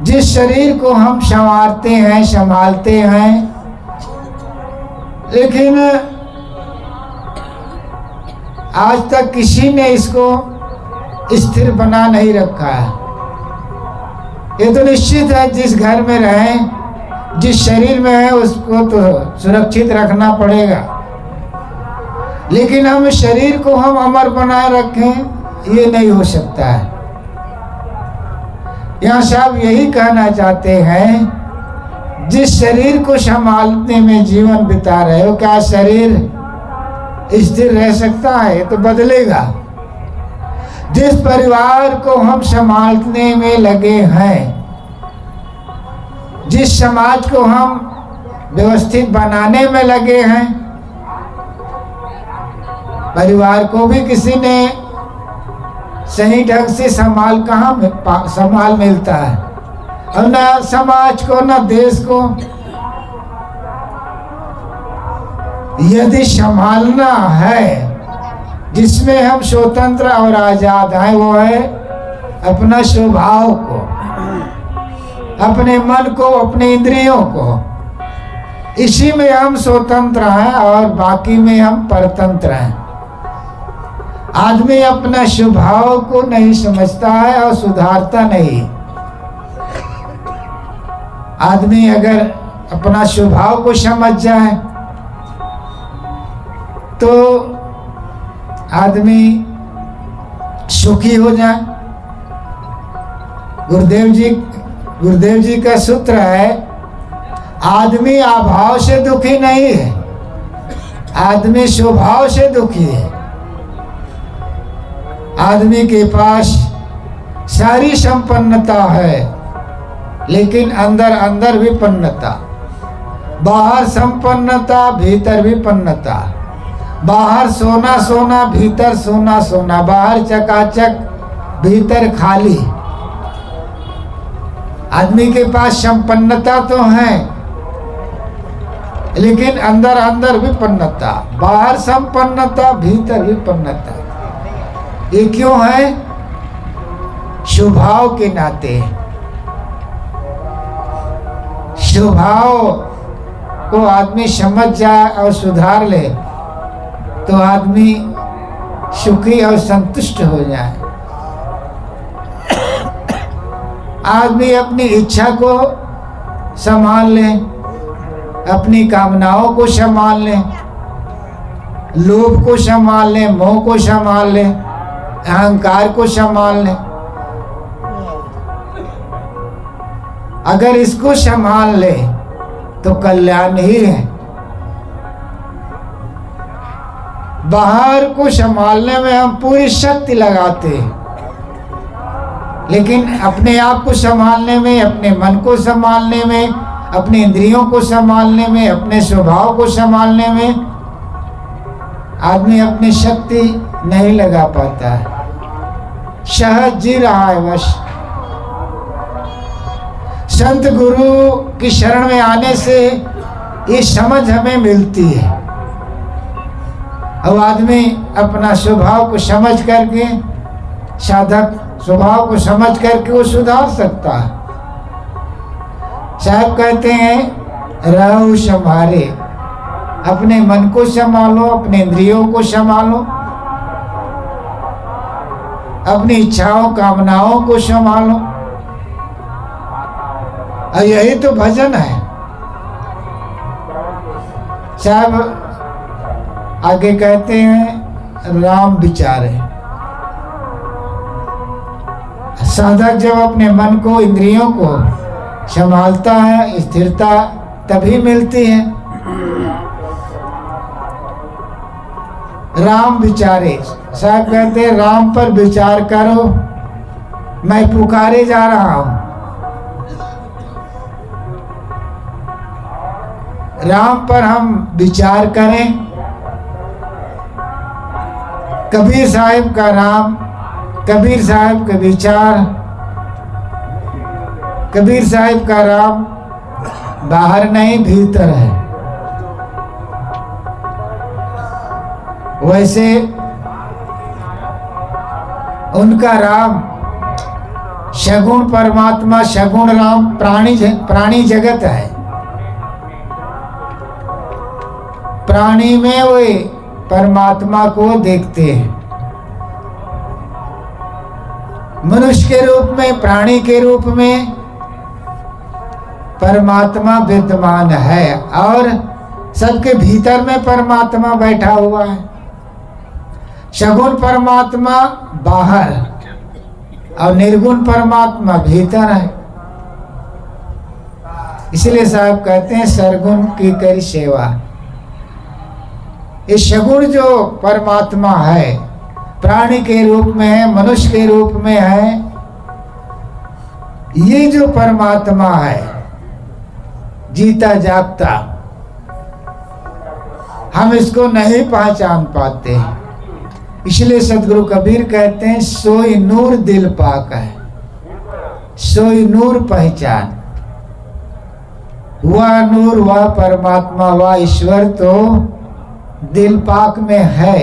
जिस शरीर को हम संवारते हैं, संभालते हैं, लेकिन आज तक किसी ने इसको स्थिर बना नहीं रखा है। ये तो निश्चित है जिस घर में रहें, जिस शरीर में है उसको तो सुरक्षित रखना पड़ेगा, लेकिन हम शरीर को हम अमर बनाए रखें ये नहीं हो सकता है। यहाँ साहब यही कहना चाहते हैं, जिस शरीर को संभालने में जीवन बिता रहे हो, क्या शरीर स्थिर रह सकता है? ये तो बदलेगा। जिस परिवार को हम संभालने में लगे हैं, जिस समाज को हम व्यवस्थित बनाने में लगे हैं, परिवार को भी किसी ने सही ढंग से संभाल मिलता है, और न समाज को न देश को। यदि संभालना है जिसमें हम स्वतंत्र और आजाद हैं, वो है अपना स्वभाव को, अपने मन को, अपने इंद्रियों को। इसी में हम स्वतंत्र हैं और बाकी में हम परतंत्र हैं। आदमी अपना स्वभाव को नहीं समझता है और सुधारता नहीं। आदमी अगर अपना स्वभाव को समझ जाए तो आदमी सुखी हो जाए। गुरुदेव जी का सूत्र है, आदमी अभाव से दुखी नहीं है, आदमी स्वभाव से दुखी है। आदमी के पास सारी संपन्नता है, लेकिन अंदर अंदर विपन्नता। बाहर संपन्नता, भीतर विपन्नता। बाहर सोना सोना, भीतर सोना सोना। बाहर चकाचक, भीतर खाली। आदमी के पास संपन्नता तो है, लेकिन अंदर अंदर विपन्नता। बाहर संपन्नता, भीतर विपन्नता। ये क्यों है? स्वभाव के नाते। स्वभाव को आदमी समझ जाए और सुधार ले तो आदमी सुखी और संतुष्ट हो जाए। आदमी अपनी इच्छा को संभाल ले, अपनी कामनाओं को संभाल ले, लोभ को संभाल ले, मोह को संभाल ले, अहंकार को संभाल ले। अगर इसको संभाल ले तो कल्याण ही है। बाहर को संभालने में हम पूरी शक्ति लगाते हैं, लेकिन अपने आप को संभालने में, अपने मन को संभालने में, अपने इंद्रियों को संभालने में, अपने स्वभाव को संभालने में आदमी अपनी शक्ति नहीं लगा पाता है। सहज जी रहा है बस। संत गुरु की शरण में आने से ये समझ हमें मिलती है। अब आदमी अपना स्वभाव को समझ करके, साधक स्वभाव को समझ करके वो सुधार सकता है। साहब कहते हैं, रहो संभारे, अपने मन को संभालो, अपने इंद्रियों को संभालो। अपनी इच्छाओं कामनाओं को संभालो। और यही तो भजन है। साहब आगे कहते हैं राम विचारे। साधक जब अपने मन को इंद्रियों को संभालता है, स्थिरता तभी मिलती है। राम विचारे, साहब कहते हैं राम पर विचार करो, मैं पुकारे जा रहा हूं। राम पर हम विचार करें। कबीर साहिब का राम, कबीर साहिब के विचार, कबीर साहिब का राम बाहर नहीं भीतर है। वैसे उनका राम सगुण परमात्मा, सगुण राम प्राणी जगत है। प्राणी में वे परमात्मा को देखते हैं। मनुष्य के रूप में, प्राणी के रूप में परमात्मा विद्यमान है और सबके भीतर में परमात्मा बैठा हुआ है। सगुण परमात्मा बाहर और निर्गुण परमात्मा भीतर है। इसलिए साहब कहते हैं सरगुण की करी सेवा। ये सगुण जो परमात्मा है, प्राणी के रूप में है, मनुष्य के रूप में है, ये जो परमात्मा है जीता जागता, हम इसको नहीं पहचान पाते। इसलिए सदगुरु कबीर कहते हैं सोई नूर दिल पाक है, सोई नूर पहचान। वह नूर, वह परमात्मा, वह ईश्वर तो दिल पाक में है।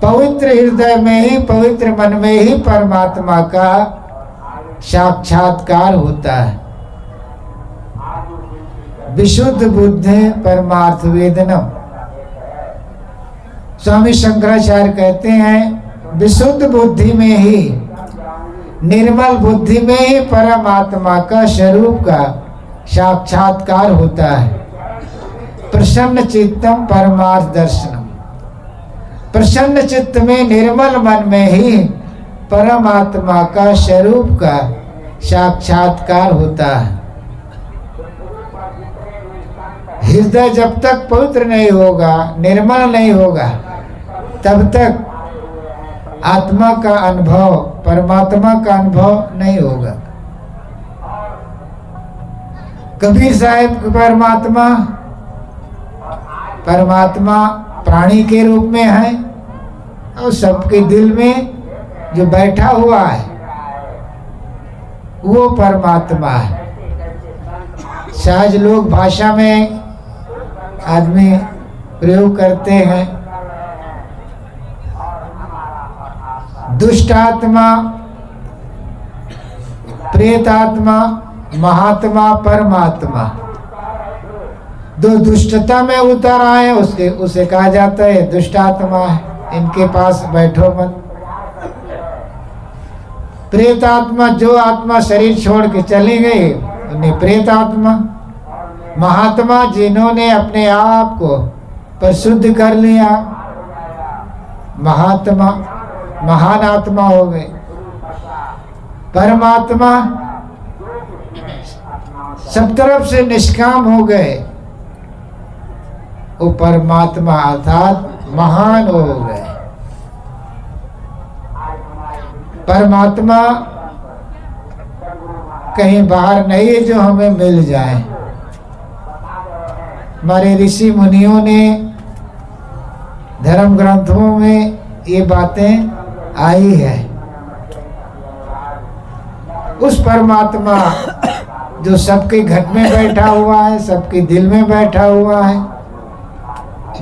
पवित्र हृदय में ही, पवित्र मन में ही परमात्मा का साक्षात्कार होता है। विशुद्ध बुद्धि परमार्थ वेदनम। स्वामी शंकराचार्य कहते हैं विशुद्ध बुद्धि में ही, निर्मल बुद्धि में ही परमात्मा का स्वरूप का साक्षात्कार होता है। प्रसन्न चित्तम परमार्थ दर्शनम। प्रसन्न चित्त में, निर्मल मन में ही परमात्मा का स्वरूप का साक्षात्कार होता है। हृदय जब तक पवित्र नहीं होगा, निर्मल नहीं होगा, तब तक आत्मा का अनुभव, परमात्मा का अनुभव नहीं होगा। कबीर साहिब परमात्मा, परमात्मा प्राणी के रूप में है और सबके दिल में जो बैठा हुआ है वो परमात्मा है। सहज लोग भाषा में आदमी प्रयोग करते हैं दुष्ट आत्मा, प्रेत आत्मा, महात्मा, परमात्मा। जो दुष्टता में उतर आए उसे कहा जाता है दुष्ट आत्मा है, इनके पास बैठो मत। प्रेत आत्मा, जो आत्मा शरीर छोड़ के चली गई उन्हें प्रेत आत्मा। महात्मा, जिन्होंने अपने आप को परिशुद्ध कर लिया, महात्मा, महान आत्मा हो गए। परमात्मा, सब तरफ से निष्काम हो गए, वो परमात्मा अर्थात महान हो गए। परमात्मा कहीं बाहर नहीं है जो हमें मिल जाए। हमारे ऋषि मुनियों ने धर्म ग्रंथों में ये बातें आई है। उस परमात्मा जो सबके घर में बैठा हुआ है, सबके दिल में बैठा हुआ है,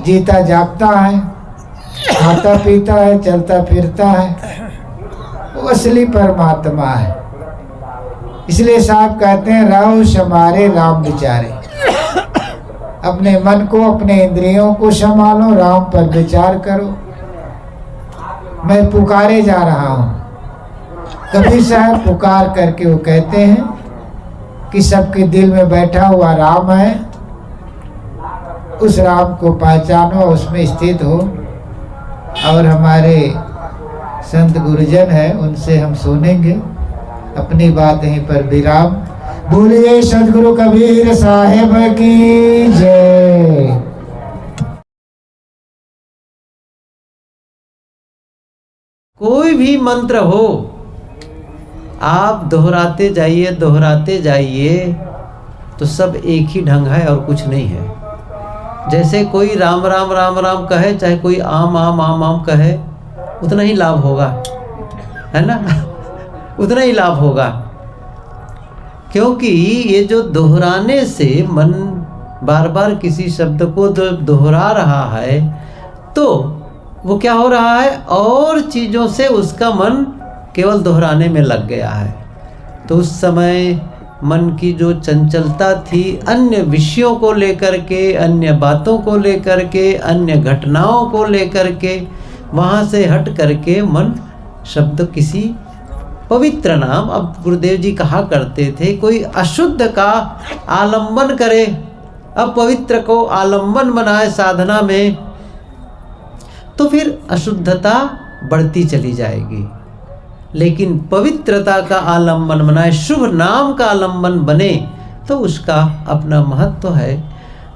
जीता जागता है, खाता पीता है, चलता फिरता है, वो असली परमात्मा है। इसलिए साहब कहते हैं राहु समारे राम विचारे। अपने मन को, अपने इंद्रियों को संभालो, राम पर विचार करो। मैं पुकारे जा रहा हूँ। कबीर साहब पुकार करके वो कहते हैं कि सबके दिल में बैठा हुआ राम है, उस राम को पहचानो, उसमें स्थित हो। और हमारे संत गुरुजन है, उनसे हम सुनेंगे। अपनी बात यहीं पर विराम। बोलिए सदगुरु कबीर साहिब की जय। कोई भी मंत्र हो, आप दोहराते जाइए तो सब एक ही ढंग है और कुछ नहीं है। जैसे कोई राम राम राम राम कहे, चाहे कोई आम आम आम आम कहे, उतना ही लाभ होगा, है ना? उतना ही लाभ होगा, क्योंकि ये जो दोहराने से मन बार बार किसी शब्द को दोहरा रहा है तो वो क्या हो रहा है, और चीज़ों से उसका मन केवल दोहराने में लग गया है। तो उस समय मन की जो चंचलता थी अन्य विषयों को लेकर के, अन्य बातों को लेकर के, अन्य घटनाओं को लेकर के, वहाँ से हट करके मन शब्द किसी पवित्र नाम, अब गुरुदेव जी कहा करते थे, कोई अशुद्ध का आलंबन करे, अब पवित्र को आलंबन बनाए साधना में, तो फिर अशुद्धता बढ़ती चली जाएगी। लेकिन पवित्रता का आलंबन बनाए, शुभ नाम का आलंबन बने, तो उसका अपना महत्व है।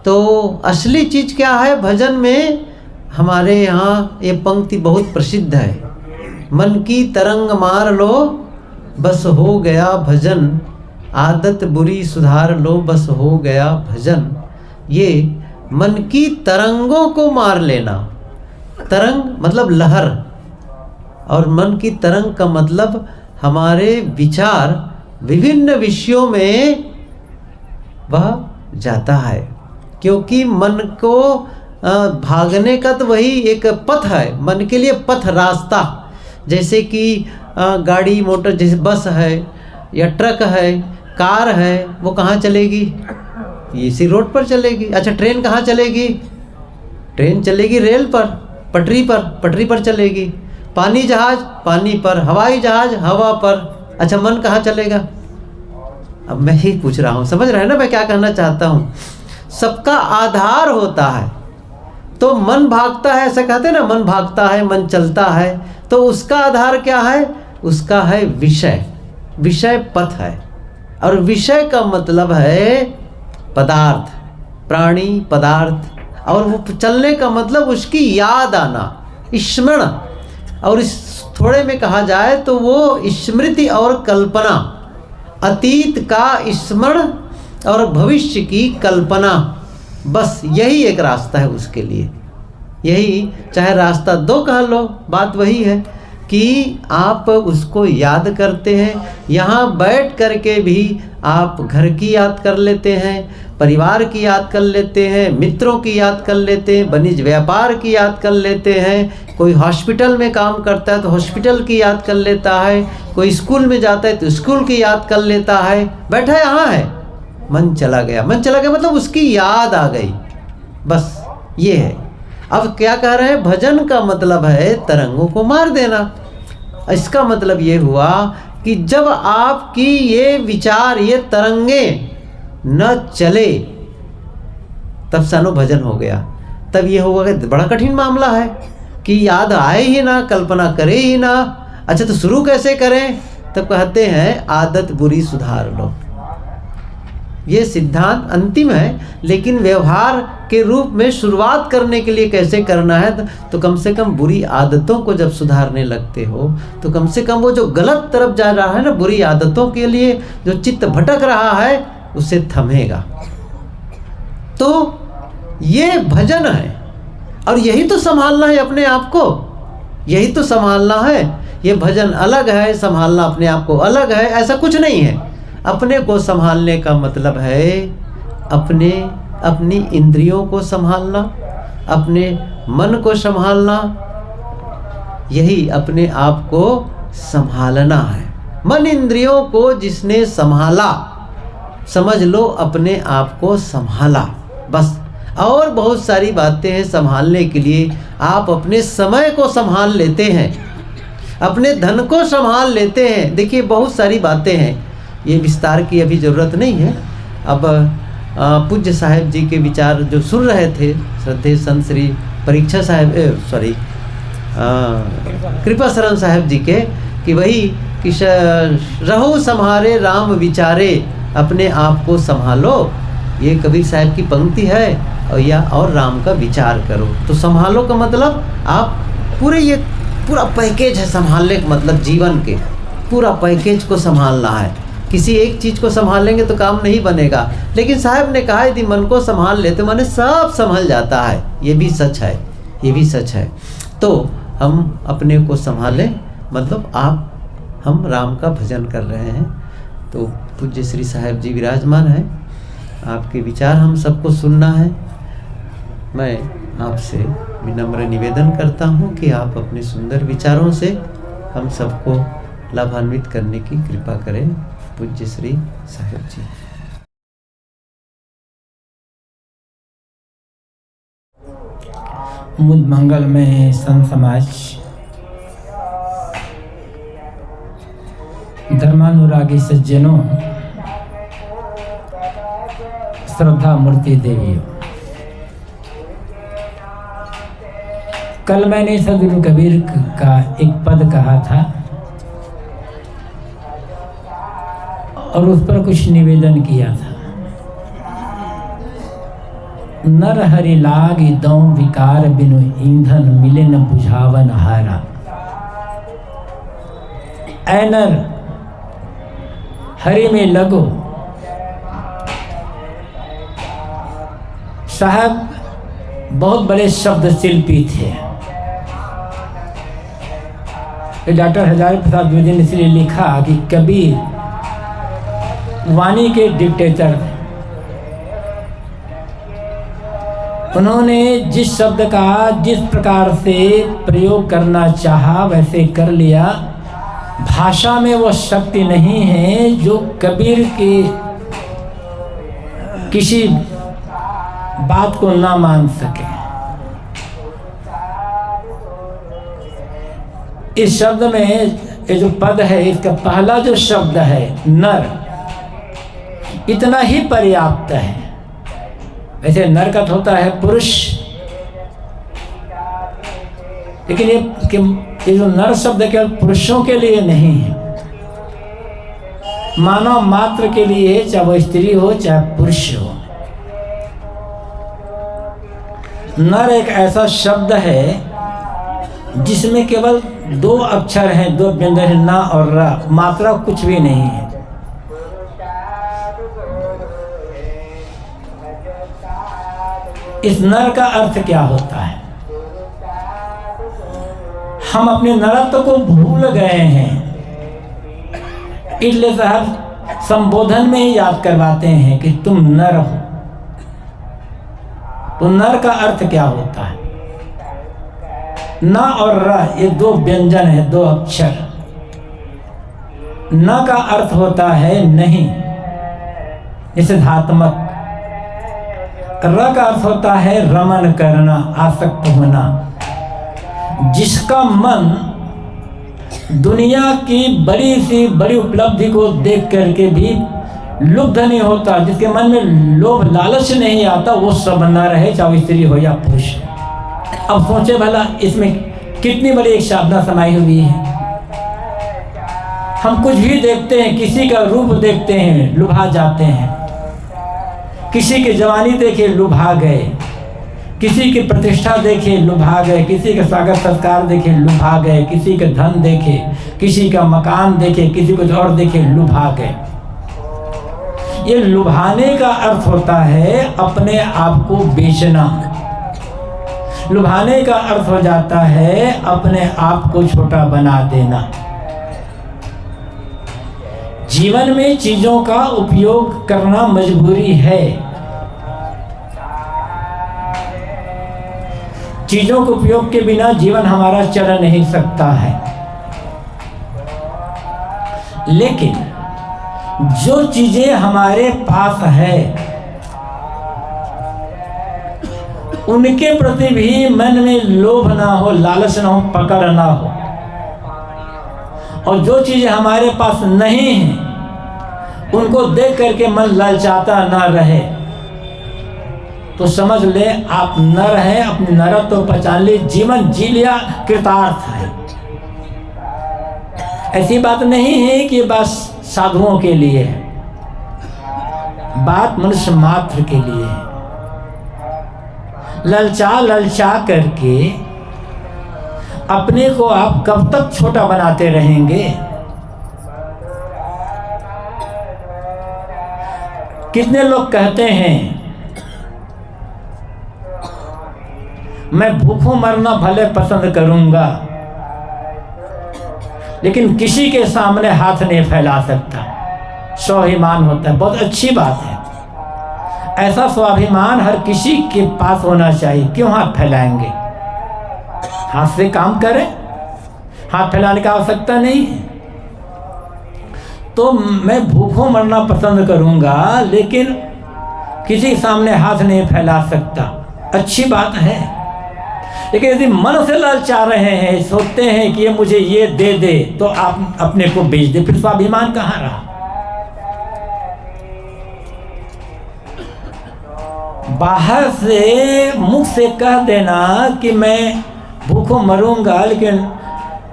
तो असली चीज़ क्या है भजन में? हमारे यहाँ ये पंक्ति बहुत प्रसिद्ध है, मन की तरंग मार लो बस हो गया भजन, आदत बुरी सुधार लो बस हो गया भजन। ये मन की तरंगों को मार लेना, तरंग मतलब लहर, और मन की तरंग का मतलब हमारे विचार विभिन्न विषयों में वह जाता है, क्योंकि मन को भागने का तो वही एक पथ है, मन के लिए पथ रास्ता। जैसे कि गाड़ी मोटर, जैसे बस है या ट्रक है, कार है, वो कहाँ चलेगी? इसी रोड पर चलेगी। अच्छा, ट्रेन कहाँ चलेगी? ट्रेन चलेगी रेल पर, पटरी पर चलेगी। पानी जहाज पानी पर, हवाई जहाज हवा पर। अच्छा, मन कहाँ चलेगा? अब मैं ही पूछ रहा हूँ, समझ रहे हैं ना मैं क्या कहना चाहता हूँ? सबका आधार होता है, तो मन भागता है, ऐसा कहते हैं ना, मन भागता है, मन चलता है, तो उसका आधार क्या है? उसका है विषय, विषय पथ है। और विषय का मतलब है पदार्थ, प्राणी पदार्थ, और वो चलने का मतलब उसकी याद आना, स्मरण। और इस थोड़े में कहा जाए तो वो स्मृति और कल्पना, अतीत का स्मरण और भविष्य की कल्पना, बस यही एक रास्ता है उसके लिए। यही चाहे रास्ता दो कह लो, बात वही है कि आप उसको याद करते हैं। यहाँ बैठ करके भी आप घर की याद कर लेते हैं, परिवार की याद कर लेते हैं, मित्रों की याद कर लेते हैं, वाणिज्य व्यापार की याद कर लेते हैं। कोई हॉस्पिटल में काम करता है तो हॉस्पिटल की याद कर लेता है, कोई स्कूल में जाता है तो स्कूल की याद कर लेता है। बैठा यहाँ है, मन चला गया, मन चला गया मतलब उसकी याद आ गई, बस ये है। अब क्या कह रहे हैं? भजन का मतलब है तरंगों को मार देना। इसका मतलब ये हुआ कि जब आपकी ये विचार, ये तरंगे न चले, तब सानो भजन हो गया। तब ये होगा कि बड़ा कठिन मामला है कि याद आए ही ना, कल्पना करे ही ना। अच्छा, तो शुरू कैसे करें? तब कहते हैं आदत बुरी सुधार लो। ये सिद्धांत अंतिम है, लेकिन व्यवहार के रूप में शुरुआत करने के लिए कैसे करना है? तो कम से कम बुरी आदतों को जब सुधारने लगते हो तो कम से कम वो जो गलत तरफ जा रहा है ना, बुरी आदतों के लिए जो चित्त भटक रहा है, उसे थमेगा। तो ये भजन है, और यही तो संभालना है अपने आप को, यही तो संभालना है। ये भजन अलग है, संभालना अपने आप को अलग है, ऐसा कुछ नहीं है। अपने को संभालने का मतलब है अपनी इंद्रियों को संभालना, अपने मन को संभालना, यही अपने आप को संभालना है। मन इंद्रियों को जिसने संभाला, समझ लो अपने आप को संभाला, बस। और बहुत सारी बातें हैं संभालने के लिए। आप अपने समय को संभाल लेते हैं, अपने धन को संभाल लेते हैं। देखिए बहुत सारी बातें हैं, ये विस्तार की अभी ज़रूरत नहीं है। अब पूज्य साहेब जी के विचार जो सुन रहे थे श्रद्धेय संत श्री परीक्षा साहेब कृपा शरण साहेब जी के, कि वही कि रहो संहारे राम विचारे, अपने आप को संभालो, ये कबीर साहब की पंक्ति है। और राम का विचार करो। तो संभालो का मतलब आप ये पूरा पैकेज है संभालने का मतलब, जीवन के पूरा पैकेज को संभालना है। किसी एक चीज़ को संभालेंगे तो काम नहीं बनेगा। लेकिन साहब ने कहा यदि मन को संभाल लेते माने सब संभल जाता है। ये भी सच है, ये भी सच है। तो हम अपने को संभालें, मतलब हम राम का भजन कर रहे हैं। तो पूज्य श्री साहेब जी विराजमान हैं, आपके विचार हम सबको सुनना है। मैं आपसे विनम्र निवेदन करता हूँ कि आप अपने सुंदर विचारों से हम सबको लाभान्वित करने की कृपा करें। पूज्य श्री साहेब जी। मुझ मंगल में संत समाज, धर्मानुरागी सज्जनों, श्रद्धा मूर्ति देवियों, कल मैंने सदगुरु कबीर का एक पद कहा था और उस पर कुछ निवेदन किया था। नर हरि लागी दौं विकार बिनु ईंधन, मिले न बुझावन हारा। ऐ नर हरि में लगो। साहब बहुत बड़े शब्द शिल्पी थे। डॉक्टर हजारी प्रसाद द्विवेदी ने इसलिए लिखा कि कबीर वाणी के डिक्टेटर। उन्होंने जिस शब्द का जिस प्रकार से प्रयोग करना चाहा वैसे कर लिया। भाषा में वो शक्ति नहीं है जो कबीर की किसी बात को ना मान सके। इस शब्द में ये जो पद है, इसका पहला जो शब्द है नर, इतना ही पर्याप्त है। वैसे नर का होता है पुरुष, लेकिन ये जो नर शब्द केवल पुरुषों के लिए नहीं है, मानव मात्र के लिए, चाहे वो स्त्री हो चाहे पुरुष हो। नर एक ऐसा शब्द है जिसमें केवल दो अक्षर हैं, दो व्यंजन हैं, ना और रा, मात्रा कुछ भी नहीं है। इस नर का अर्थ क्या होता है? हम अपने नरत्व को भूल गए हैं, इसलिए साहब संबोधन में ही याद करवाते हैं कि तुम नर हो। तो नर का अर्थ क्या होता है? न और र ये दो व्यंजन है, दो अक्षर। न का अर्थ होता है नहीं, निषेधात्मक। र का अर्थ होता है रमन करना, आसक्त होना। जिसका मन दुनिया की बड़ी सी बड़ी उपलब्धि को देख करके भी लुब्ध नहीं होता, जिसके मन में लोभ लालच नहीं आता, वो सब नर है, चाहे स्त्री हो या पुरुष। अब सोचे भला इसमें कितनी बड़ी एक साधना समाई हुई है। हम कुछ भी देखते हैं, किसी का रूप देखते हैं लुभा जाते हैं, किसी की जवानी देखे लुभा गए, किसी की प्रतिष्ठा देखे लुभा गए, किसी का स्वागत सत्कार देखे लुभा गए, किसी का धन देखे, किसी का मकान देखे, किसी कुछ और देखे लुभा गए। ये लुभाने का अर्थ होता है अपने आप को बेचना। लुभाने का अर्थ हो जाता है अपने आप को छोटा बना देना। जीवन में चीजों का उपयोग करना मजबूरी है। चीजों के उपयोग के बिना जीवन हमारा चल नहीं सकता है। लेकिन जो चीजें हमारे पास है उनके प्रति भी मन में लोभ ना हो, लालच ना हो, पकड़ ना हो। और जो चीज़ें हमारे पास नहीं हैं उनको देख करके मन ललचाता ना रहे, तो समझ ले आप नर हैं, अपनी नरत्व तो पहचान ले, जीवन जी लिया, कृतार्थ है। ऐसी बात नहीं है कि बस साधुओं के लिए है, बात मनुष्य मात्र के लिए है। ललचा ललचा करके अपने को आप कब तक छोटा बनाते रहेंगे? कितने लोग कहते हैं मैं भूखों मरना भले पसंद करूंगा, लेकिन किसी के सामने हाथ नहीं फैला सकता। स्वाभिमान होता है, बहुत अच्छी बात है। ऐसा स्वाभिमान हर किसी के पास होना चाहिए। क्यों हाथ फैलाएंगे? हाथ से काम करें, हाथ फैलाने की आवश्यकता नहीं है। तो मैं भूखों मरना पसंद करूंगा, लेकिन किसी के सामने हाथ नहीं फैला सकता, अच्छी बात है। लेकिन यदि मन से ललचा रहे हैं, सोचते हैं कि ये मुझे ये दे दे, तो आप अपने को बेच दे, फिर स्वाभिमान कहाँ रहा? बाहर से मुख से कह देना कि मैं भूखों मरूंगा लेकिन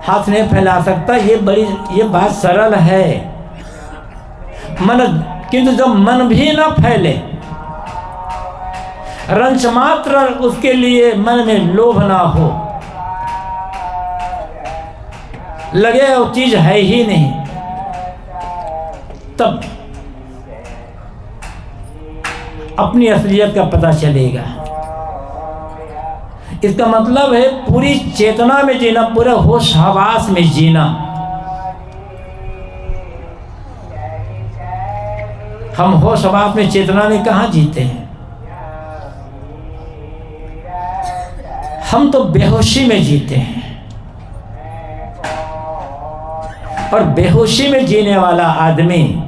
हाथ नहीं फैला सकता, ये बात सरल है। किंतु जब मन भी ना फैले, रंच मात्र उसके लिए मन में लोभ ना हो, लगे वो चीज है ही नहीं, तब अपनी असलियत का पता चलेगा। इसका मतलब है पूरी चेतना में जीना, पूरे होश हवास में जीना। हम होश हवास में, चेतना में कहाँ जीते हैं? हम तो बेहोशी में जीते हैं। और बेहोशी में जीने वाला आदमी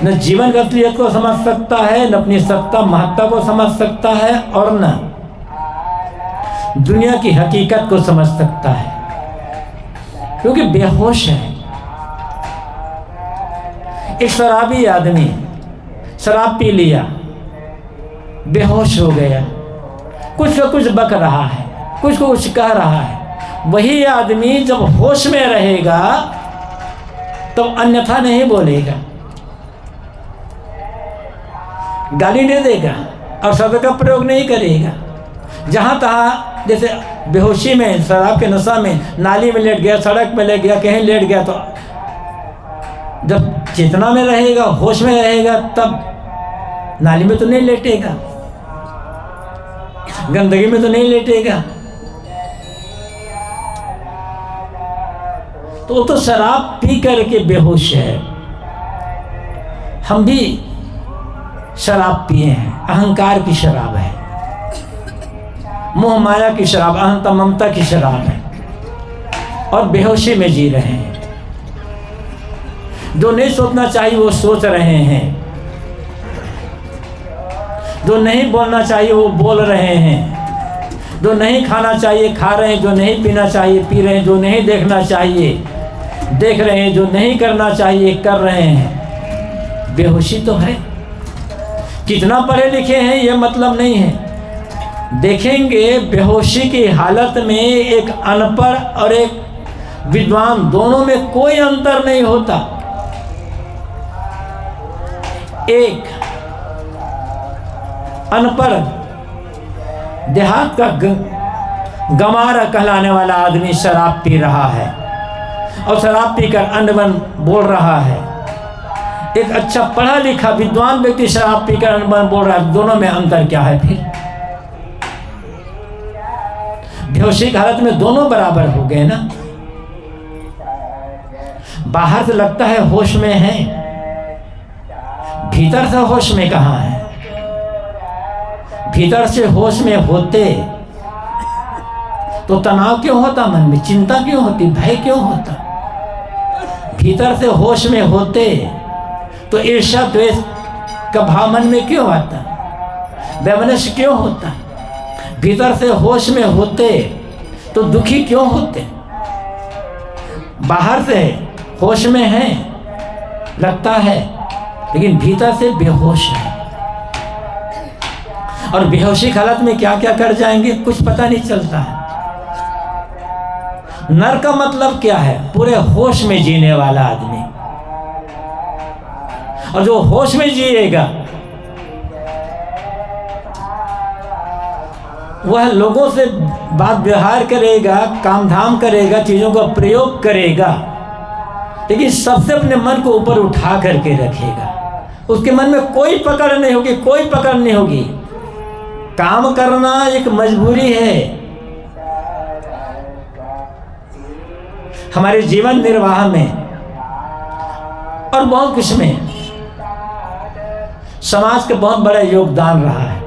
न जीवन की असलियत को समझ सकता है, न अपनी सत्ता महत्ता को समझ सकता है, और न दुनिया की हकीकत को समझ सकता है, क्योंकि बेहोश है। एक शराबी आदमी शराब पी लिया, बेहोश हो गया, कुछ न कुछ बक रहा है, कुछ को कुछ कह रहा है। वही आदमी जब होश में रहेगा तब अन्यथा नहीं बोलेगा, गाली नहीं देगा और शब्द का प्रयोग नहीं करेगा। जहाँ तहाँ, जैसे बेहोशी में, शराब के नशा में नाली में लेट गया, सड़क में लेट गया, कहीं लेट गया, तो जब चेतना में रहेगा, होश में रहेगा, तब नाली में तो नहीं लेटेगा, गंदगी में तो नहीं लेटेगा। तो वो तो शराब पी करके बेहोश है। हम भी शराब पिए हैं, अहंकार की शराब है, मोह माया की शराब, अहंता ममता की शराब है, और बेहोशी में जी रहे हैं। जो नहीं सोचना चाहिए वो सोच रहे हैं, जो नहीं बोलना चाहिए वो बोल रहे हैं, जो नहीं खाना चाहिए खा रहे हैं, जो नहीं पीना चाहिए पी रहे हैं, जो नहीं देखना चाहिए देख रहे हैं, जो नहीं करना चाहिए कर रहे हैं। बेहोशी तो है। कितना पढ़े लिखे हैं ये मतलब नहीं है। देखेंगे बेहोशी की हालत में एक अनपढ़ और एक विद्वान, दोनों में कोई अंतर नहीं होता। एक अनपढ़ देहात का गंवारा कहलाने वाला आदमी शराब पी रहा है और शराब पीकर अनबन बोल रहा है। एक अच्छा पढ़ा लिखा विद्वान व्यक्ति शराब पीकर अनबन बोल रहा है, दोनों में अंतर क्या है? फिर बेहोशी की हालत में दोनों बराबर हो गए ना। बाहर से लगता है होश में है, भीतर से होश में कहाँ है? भीतर से होश में होते तो तनाव क्यों होता, मन में चिंता क्यों होती, भय क्यों होता? भीतर से होश में होते तो ईर्ष्या द्वेष का भाव मन में क्यों आता, वैमनस्य क्यों होता? भीतर से होश में होते तो दुखी क्यों होते? बाहर से होश में है लगता है, लेकिन भीतर से बेहोश है। और बेहोशी की हालत में क्या क्या कर जाएंगे कुछ पता नहीं चलता है। नर का मतलब क्या है? पूरे होश में जीने वाला आदमी। और जो होश में जिएगा वह लोगों से बात व्यवहार करेगा, काम धाम करेगा, चीजों का प्रयोग करेगा, लेकिन सबसे अपने मन को ऊपर उठा करके रखेगा। उसके मन में कोई पकड़ नहीं होगी, कोई पकड़ नहीं होगी। काम करना एक मजबूरी है। हमारे जीवन निर्वाह में और बहुत कुछ में समाज का बहुत बड़ा योगदान रहा है।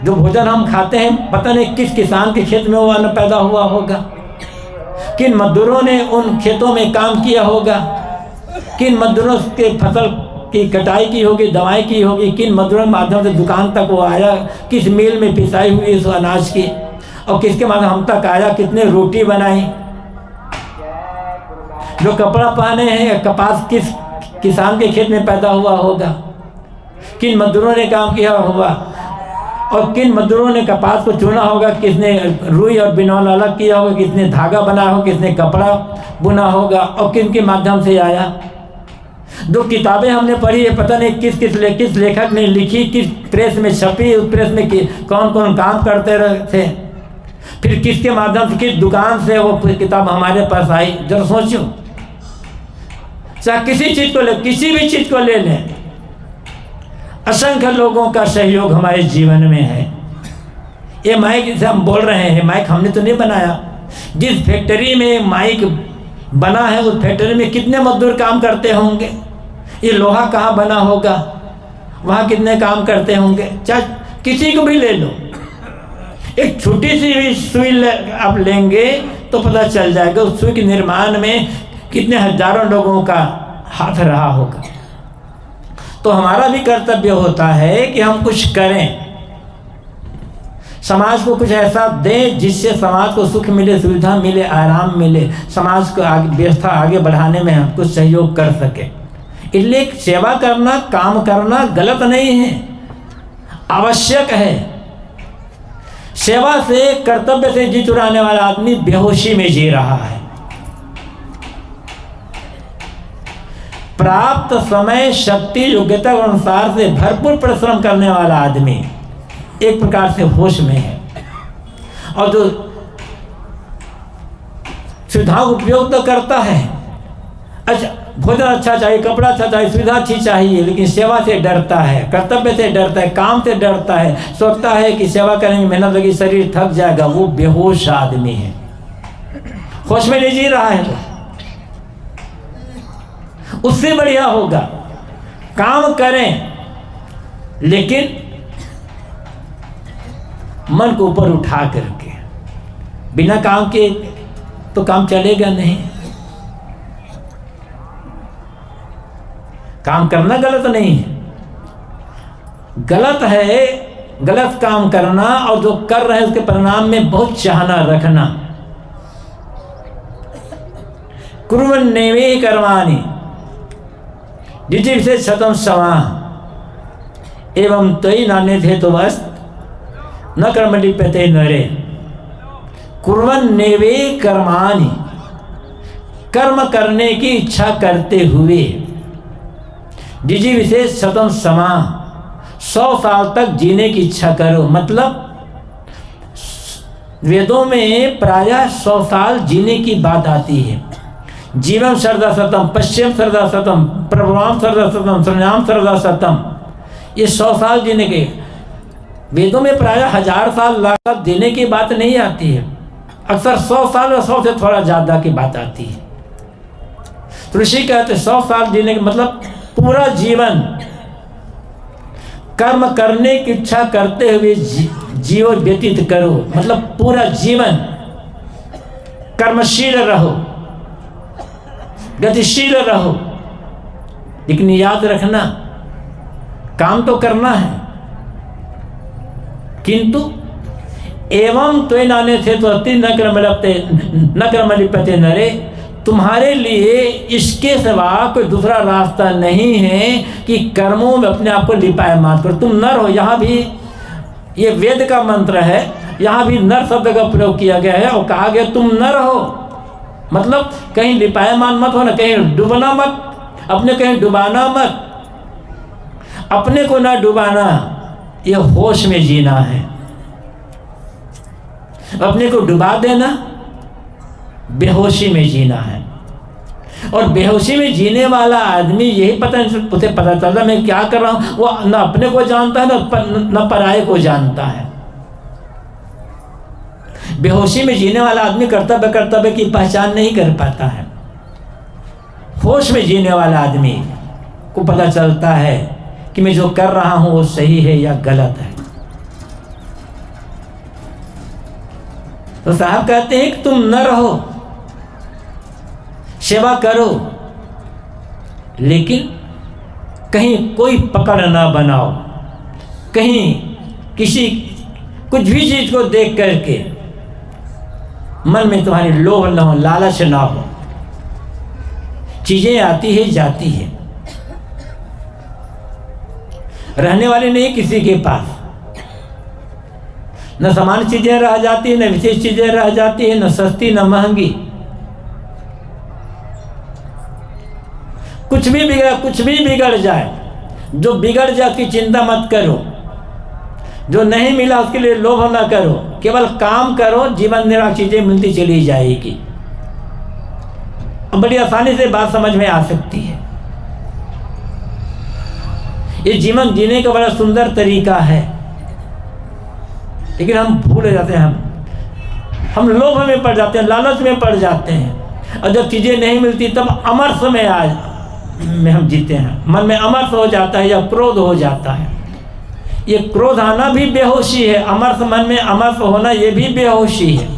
जो भोजन हम खाते हैं, पता नहीं किस किसान के खेत में वो अन्न पैदा हुआ होगा, किन मजदूरों ने उन खेतों में काम किया होगा, किन मजदूरों के फसल की कटाई की होगी, दवाई की होगी, किन मजदूरों के माध्यम से दुकान तक वो आया, किस मिल में पिसाई हुई इस अनाज की, और किसके माध्यम हम तक आया, कितने रोटी बनाई। जो कपड़ा पहने हैं, कपास किस किसान के खेत में पैदा हुआ होगा, किन मजदूरों ने काम किया होगा, और किन मजदूरों ने कपास को चुना होगा, किसने रुई और बिनौल अलग किया होगा, किसने धागा बनाया होगा, किसने कपड़ा बुना होगा, और किन के माध्यम से आया। जो किताबें हमने पढ़ी है, पता नहीं किस लेखक ने लिखी, किस प्रेस में छपी, उस प्रेस में कौन कौन काम करते थे, फिर किसके माध्यम से, किस दुकान से वो किताब हमारे पास आई। जरा सोचो, चाहे किसी चीज को ले, किसी भी चीज को ले लें, असंख्य लोगों का सहयोग हमारे जीवन में है। ये माइक जिसे हम बोल रहे हैं, माइक हमने तो नहीं बनाया। जिस फैक्ट्री में माइक बना है, उस फैक्ट्री में कितने मजदूर काम करते होंगे। ये लोहा कहाँ बना होगा, वहाँ कितने काम करते होंगे। चाहे किसी को भी ले लो, एक छोटी सी भी सुई आप लेंगे तो पता चल जाएगा उस सुई के निर्माण में कितने हजारों लोगों का हाथ रहा होगा। तो हमारा भी कर्तव्य होता है कि हम कुछ करें, समाज को कुछ ऐसा दें जिससे समाज को सुख मिले, सुविधा मिले, आराम मिले, समाज को व्यवस्था आगे बढ़ाने में हम कुछ सहयोग कर सके। इसलिए सेवा करना, काम करना गलत नहीं है, आवश्यक है। सेवा से, कर्तव्य से जी चुराने वाला आदमी बेहोशी में जी रहा है। प्राप्त समय, शक्ति, योग्यता के अनुसार से भरपूर परिश्रम करने वाला आदमी एक प्रकार से होश में है। और जो सुविधाओं का उपयोग तो करता है, अच्छा भोजन अच्छा चाहिए, कपड़ा अच्छा चाहिए, सुविधा अच्छी चाहिए, लेकिन सेवा से डरता है, कर्तव्य से डरता है, काम से डरता है, सोचता है कि सेवा करेंगे, मेहनत लगी, शरीर थक जाएगा। वो बेहोश आदमी है, होश में नहीं जी रहा है। उससे बढ़िया होगा काम करें, लेकिन मन को ऊपर उठा करके। बिना काम के तो काम चलेगा नहीं। काम करना गलत नहीं है, गलत है गलत काम करना, और जो कर रहे हैं उसके परिणाम में बहुत चाहना रखना। कुर्वन्नेवे कर्माणि जिजिविषे शतं समाः एवं तयि नान्यथेतुवत् न कर्म लिप्यते नरे। कुर्वन्नेवे कर्माणि, कर्म करने की इच्छा करते हुए, जिजिविषे शतं समाः, 100 साल तक जीने की इच्छा करो। मतलब वेदों में प्रायः 100 साल जीने की बात आती है। जीवम सर्दा शतम, पश्चिम सर्दा शतम, प्रभवाम सर्दा शतम, संयाम सर्दा शतम, ये 100 साल जीने के। वेदों में प्रायः 1000 साल लाख जीने की बात नहीं आती है, अक्सर 100 साल और 100 से थोड़ा ज़्यादा की बात आती है। तो ऋषि कहते 100 साल जीने के मतलब पूरा जीवन कर्म करने की इच्छा करते हुए जीवन व्यतीत करो। मतलब पूरा जीवन कर्मशील रहो, गतिशील रहो, लेकिन याद रखना काम तो करना है, किंतु एवं त्वे नाने थे तो अति न क्रम लिपते नरे, तुम्हारे लिए इसके सिवा कोई दूसरा रास्ता नहीं है कि कर्मों में अपने आप को लिपायमान करो। तुम नर हो, यहाँ भी ये वेद का मंत्र है, यहाँ भी नर शब्द का प्रयोग किया गया है और कहा गया तुम नर हो, मतलब कहीं लिपायमान मत होना, कहीं डूबना मत, अपने कहीं डुबाना मत, अपने को ना डुबाना, ये होश में जीना है। अपने को डुबा देना बेहोशी में जीना है। और बेहोशी में जीने वाला आदमी यही उसे पता चलता मैं क्या कर रहा हूं, वो न अपने को जानता है न पराये को जानता है। बेहोशी में जीने वाला आदमी कर्तव्य की पहचान नहीं कर पाता है। होश में जीने वाला आदमी को पता चलता है कि मैं जो कर रहा हूं वो सही है या गलत है। तो साहब कहते हैं कि तुम न रहो, सेवा करो, लेकिन कहीं कोई पकड़ ना बनाओ, कहीं किसी कुछ भी चीज को देख करके मन में तुम्हारी लोभ ना हो, लालच ना हो। चीजें आती है जाती है, रहने वाले नहीं किसी के पास। न सामान्य चीजें रह जाती है, न विशेष चीजें रह जाती है, न सस्ती न महंगी। कुछ भी बिगड़ जाए, जो बिगड़ जाए उसकी चिंता मत करो, जो नहीं मिला उसके लिए लोभ ना करो, केवल काम करो, जीवन निर्वाह चीजें मिलती चली जाएगी। बड़ी आसानी से बात समझ में आ सकती है। ये जीवन जीने का बड़ा सुंदर तरीका है, लेकिन हम भूल जाते हैं, हम लोभ में पड़ जाते हैं, लालच में पड़ जाते हैं, और जब चीजें नहीं मिलती तब अमरस में हम जीते हैं। मन में अमरस हो जाता है या क्रोध हो जाता है। ये क्रोध आना भी बेहोशी है, अमरस मन में अमरस होना ये भी बेहोशी है।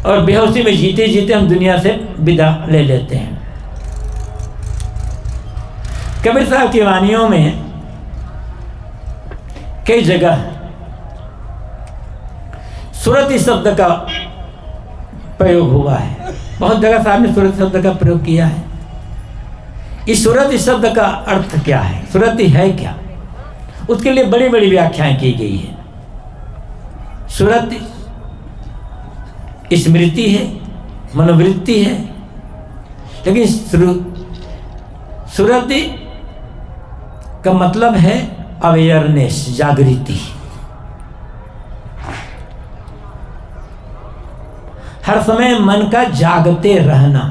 और बेहोशी में जीते जीते हम दुनिया से विदा ले लेते हैं। कबीर साहब की वानियों में कई जगह सुरति शब्द का प्रयोग हुआ है, बहुत जगह साहब ने सुरति शब्द का प्रयोग किया है। इस सुरति शब्द का अर्थ क्या है, सुरति है क्या, उसके लिए बड़ी बड़ी व्याख्याएं की गई है। सुरति स्मृति है, मनोवृत्ति है, लेकिन सुरति का मतलब है अवेयरनेस, जागृति। हर समय मन का जागते रहना,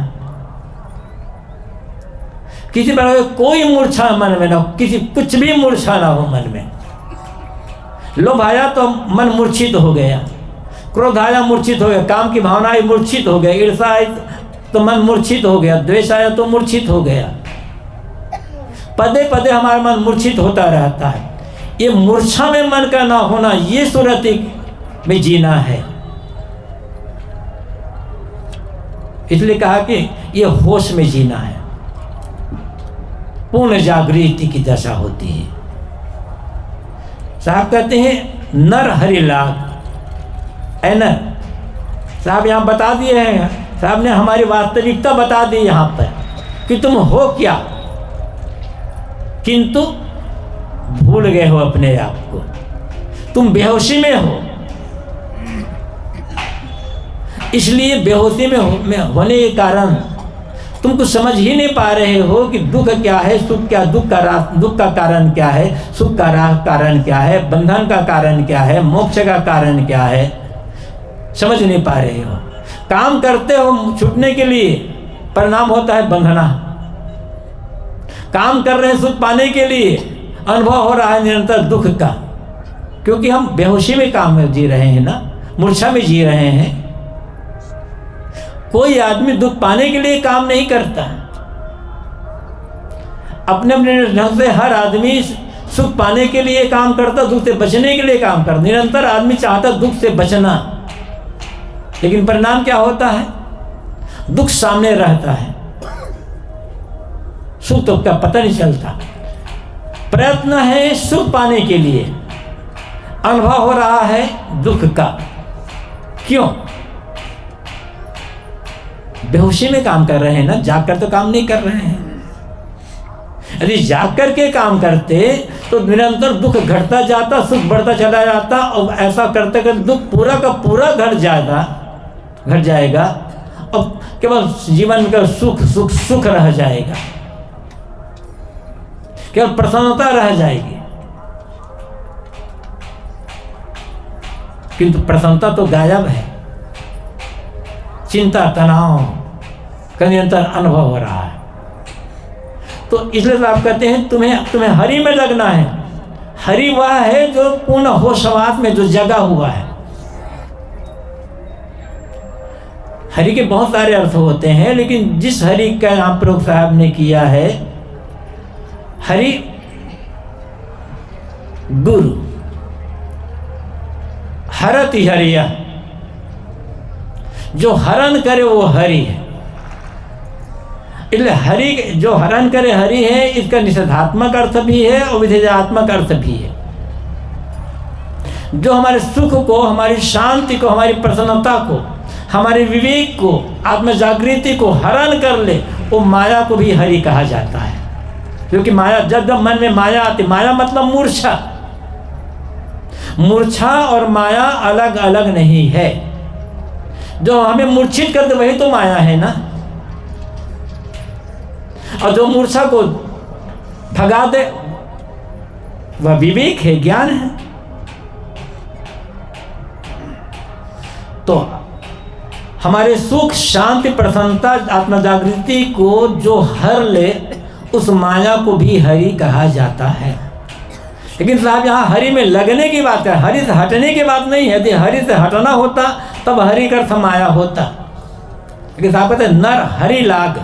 किसी प्रकार का कोई मूर्छा मन में ना हो, किसी कुछ भी मूर्छा ना हो मन में। लोभ आया तो मन मूर्छित हो गया, क्रोध आया मूर्छित हो गया, काम की भावना आई मूर्छित हो गया, ईर्षा आई तो मन मूर्छित हो गया, द्वेष आया तो मूर्छित हो गया। पदे पदे हमारा मन मूर्छित होता रहता है। ये मूर्छा में मन का ना होना, ये सुरति में जीना है। इसलिए कहा कि ये होश में जीना है, पूर्ण जागृति की दशा होती है। साहब कहते हैं नर हरि लाग, ऐ नर। साहब यहाँ बता दिए हैं, साहब ने हमारी वास्तविकता बता दी यहाँ पर कि तुम हो क्या, किंतु भूल गए हो अपने आप को, तुम बेहोशी में हो। इसलिए बेहोशी में होने के कारण तुम कुछ समझ ही नहीं पा रहे हो कि दुख क्या है, सुख क्या, दुख का कारण क्या है, सुख का कारण क्या है, बंधन का कारण क्या है, मोक्ष का कारण क्या है, समझ नहीं पा रहे हो। काम करते हो छूटने के लिए, परिणाम होता है बंधना। काम कर रहे हैं सुख पाने के लिए, अनुभव हो रहा है निरंतर दुख का, क्योंकि हम बेहोशी में काम जी रहे हैं ना, मूर्छा में जी रहे हैं। कोई आदमी दुख पाने के लिए काम नहीं करता, अपने अपने ढंग से हर आदमी सुख पाने के लिए काम करता, दुख से बचने के लिए काम करता। निरंतर आदमी चाहता दुख से बचना, लेकिन परिणाम क्या होता है, दुख सामने रहता है, सुख तो का पता नहीं चलता। प्रयत्न है सुख पाने के लिए, अनुभव हो रहा है दुख का। क्यों? बेहोशी में काम कर रहे हैं ना, जागकर तो काम नहीं कर रहे हैं। यदि जाग करके काम करते तो निरंतर दुख घटता जाता, सुख बढ़ता चला जाता, और ऐसा करते करते दुख पूरा का पूरा घट जाएगा और केवल जीवन का सुख सुख सुख रह जाएगा, केवल प्रसन्नता रह जाएगी। किंतु प्रसन्नता तो गायब है, चिंता तनाव का निरंतर अनुभव हो रहा है। तो इसलिए तो आप कहते हैं तुम्हें हरि में लगना है। हरि वह है जो पूर्ण होशवास में जो जगा हुआ है। हरि के बहुत सारे अर्थ होते हैं, लेकिन जिस हरि का यहाँ प्रभु साहब ने किया है, हरि गुरु हरति हरिया, जो हरण करे वो हरि है। इसलिए हरि जो हरण करे हरि है, इसका निषेधात्मक अर्थ भी है और विधेयात्मक अर्थ भी है। जो हमारे सुख को, हमारी शांति को, हमारी प्रसन्नता को, हमारे विवेक को, आत्म जागृति को हरण कर ले, वो माया को भी हरि कहा जाता है। क्योंकि माया, जब जब मन में माया आती, माया मतलब मूर्छा, मूर्छा और माया अलग अलग नहीं है। जो हमें मूर्छित कर दे वही तो माया है ना, और जो मूर्छा को भगा दे वह विवेक है, ज्ञान है। तो हमारे सुख शांति प्रसन्नता आत्म जागृति को जो हर ले, उस माया को भी हरि कहा जाता है। लेकिन साहब यहाँ हरि में लगने की बात है, हरि से हटने की बात नहीं है। यदि हरि से हटना होता तब हरि का अर्थ माया होता। लेकिन साहब कहते नर हरि लाग,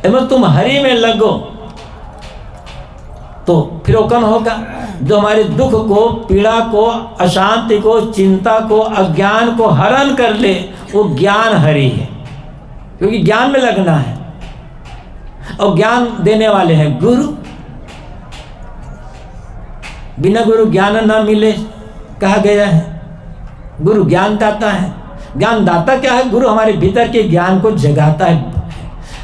एवं तुम हरि में लगो तो फिर वो कौन होगा? जो हमारे दुख को, पीड़ा को, अशांति को, चिंता को, अज्ञान को हरण कर ले, वो ज्ञान हरि है। क्योंकि ज्ञान में लगना है, और ज्ञान देने वाले हैं गुरु। बिना गुरु ज्ञान न मिले कहा गया है। गुरु ज्ञान दाता है। ज्ञान दाता क्या है? गुरु हमारे भीतर के ज्ञान को जगाता है,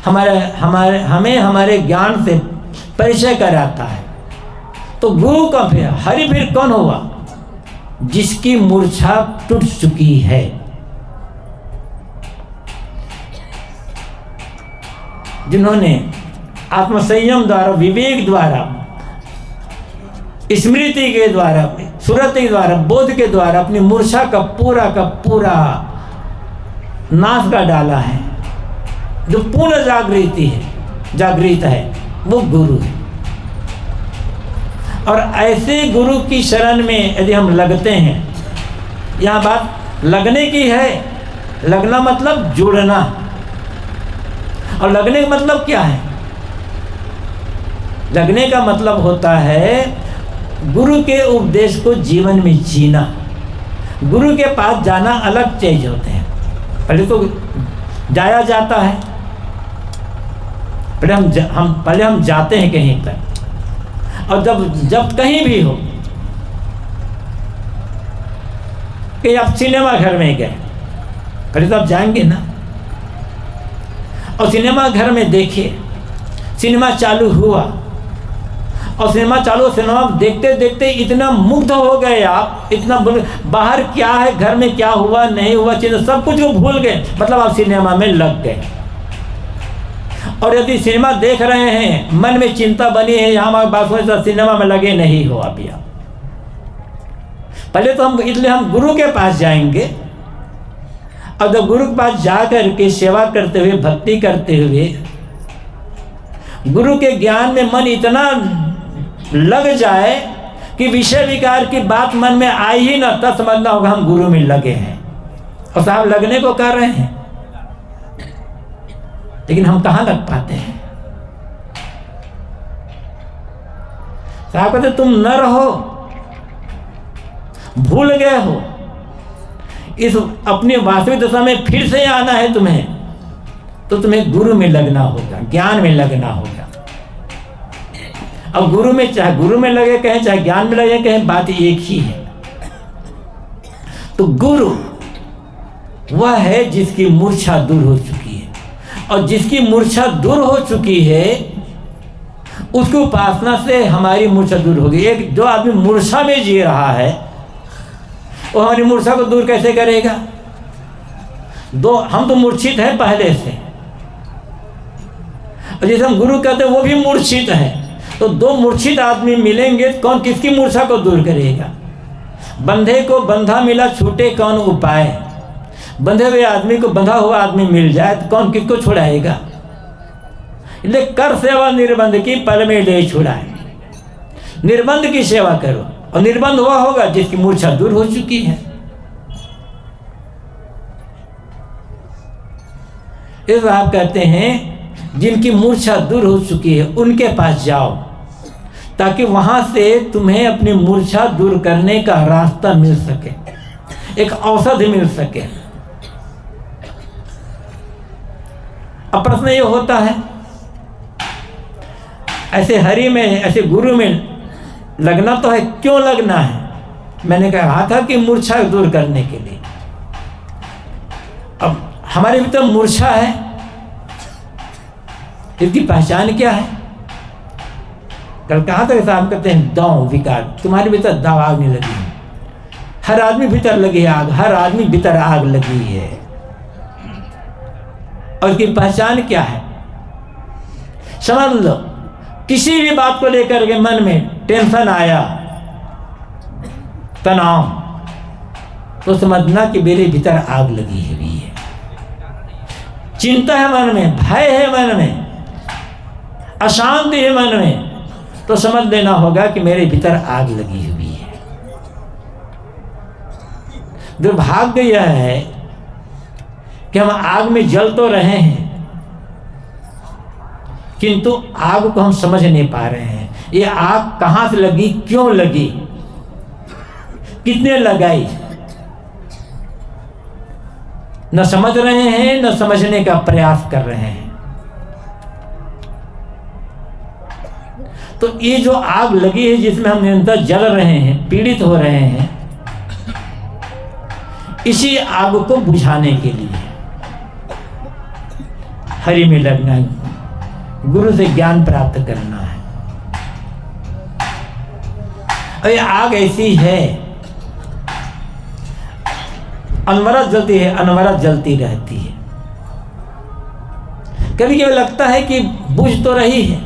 हमें हमारे ज्ञान से परिचय कराता है। तो गुरु का फिर हरि फिर कौन हुआ? जिसकी मूर्छा टूट चुकी है। जिन्होंने आत्मसंयम द्वारा, विवेक द्वारा, स्मृति के द्वारा, सुरति के द्वारा, बोध के द्वारा अपनी मूर्छा का पूरा नाश कर डाला है, जो पूर्ण जागृत है, वो गुरु है। और ऐसे गुरु की शरण में यदि हम लगते हैं, यहाँ बात लगने की है। लगना मतलब जुड़ना, और लगने का मतलब क्या है? लगने का मतलब होता है गुरु के उपदेश को जीवन में जीना। गुरु के पास जाना अलग चीज होते हैं। पहले तो जाया जाता है, पहले हम जाते हैं कहीं पर, और जब कहीं भी हो कि आप सिनेमा घर में गए, पहले तो आप जाएंगे ना, और सिनेमा घर में देखिए, सिनेमा चालू हुआ, और सिनेमा देखते देखते इतना मुग्ध हो गए आप, इतना बाहर क्या है, घर में क्या हुआ नहीं हुआ, चीज़ सब कुछ को भूल गए। मतलब आप सिनेमा में लग गए। और यदि सिनेमा देख रहे हैं, मन में चिंता बनी है, यहाँ बात हो, सिनेमा में लगे नहीं हो अभी आप। पहले तो इसलिए हम गुरु के पास जाएंगे, और जब गुरु के पास जा करके सेवा करते हुए, भक्ति करते हुए, गुरु के ज्ञान में मन इतना लग जाए कि विषय विकार की बात मन में आई ही ना, तब समझना होगा हम गुरु में लगे हैं। और साहब लगने को कर रहे हैं, लेकिन हम कहाँ लग पाते हैं? साहब कहते तुम न रहो, भूल गए हो, इस अपनी वास्तविक दशा में फिर से आना है तुम्हें, तो तुम्हें गुरु में लगना होगा, ज्ञान में लगना होगा। अब गुरु में, चाहे गुरु में लगे कहें, चाहे ज्ञान में लगे कहें, बात एक ही है। तो गुरु वह है जिसकी मूर्छा दूर हो चुकी है, और जिसकी मूर्छा दूर हो चुकी है उसकी उपासना से हमारी मूर्छा दूर होगी। एक जो आदमी मूर्छा में जी रहा है वो हमारी मूर्छा को दूर कैसे करेगा? हम तो मूर्छित हैं पहले से, और जैसे हम गुरु कहते हैं वो भी मूर्छित है, तो दो मूर्छित आदमी मिलेंगे, कौन किसकी मूर्छा को दूर करेगा? बंधे को बंधा मिला छूटे कौन उपाय। बंधे हुए आदमी को बंधा हुआ आदमी मिल जाए तो कौन किसको छुड़ाएगा? इसलिए कर सेवा निर्बंध की पल में ले छुड़ाए। निर्बंध की सेवा करो, और निर्बंध हुआ होगा जिसकी मूर्छा दूर हो चुकी है। इस आप कहते हैं जिनकी मूर्छा दूर हो चुकी है उनके पास जाओ, ताकि वहां से तुम्हें अपनी मूर्छा दूर करने का रास्ता मिल सके, एक औषधि मिल सके। अब प्रश्न ये होता है, ऐसे हरि में, ऐसे गुरु में लगना तो है, क्यों लगना है? मैंने कहा था कि मूर्छा दूर करने के लिए। अब हमारे भीतर मूर्छा है, इसकी पहचान क्या है? कल कहा था साहब कहते हैं दांव विकार, तुम्हारे भीतर दांव आग नहीं लगी है। हर आदमी भीतर लगी है आग, हर आदमी भीतर आग लगी है, और इसकी पहचान क्या है? समझ लो, किसी भी बात को लेकर के मन में टेंशन आया, तनाव, तो समझना कि मेरे भीतर आग लगी हुई है। चिंता है मन में, भय है मन में, अशांति है मन में, तो समझ लेना होगा कि मेरे भीतर आग लगी हुई है। दुर्भाग्य यह है कि हम आग में जल तो रहे हैं, किंतु आग को हम समझ नहीं पा रहे हैं। ये आग कहां से लगी, क्यों लगी, कितने लगाई, न समझ रहे हैं, न समझने का प्रयास कर रहे हैं। तो ये जो आग लगी है जिसमें हम निरंतर जल रहे हैं, पीड़ित हो रहे हैं, इसी आग को बुझाने के लिए हरि में लगना है, गुरु से ज्ञान प्राप्त करना है। और ये आग ऐसी है, अनवरत जलती है, अनवरत जलती रहती है। कभी कभी लगता है कि बुझ तो रही है,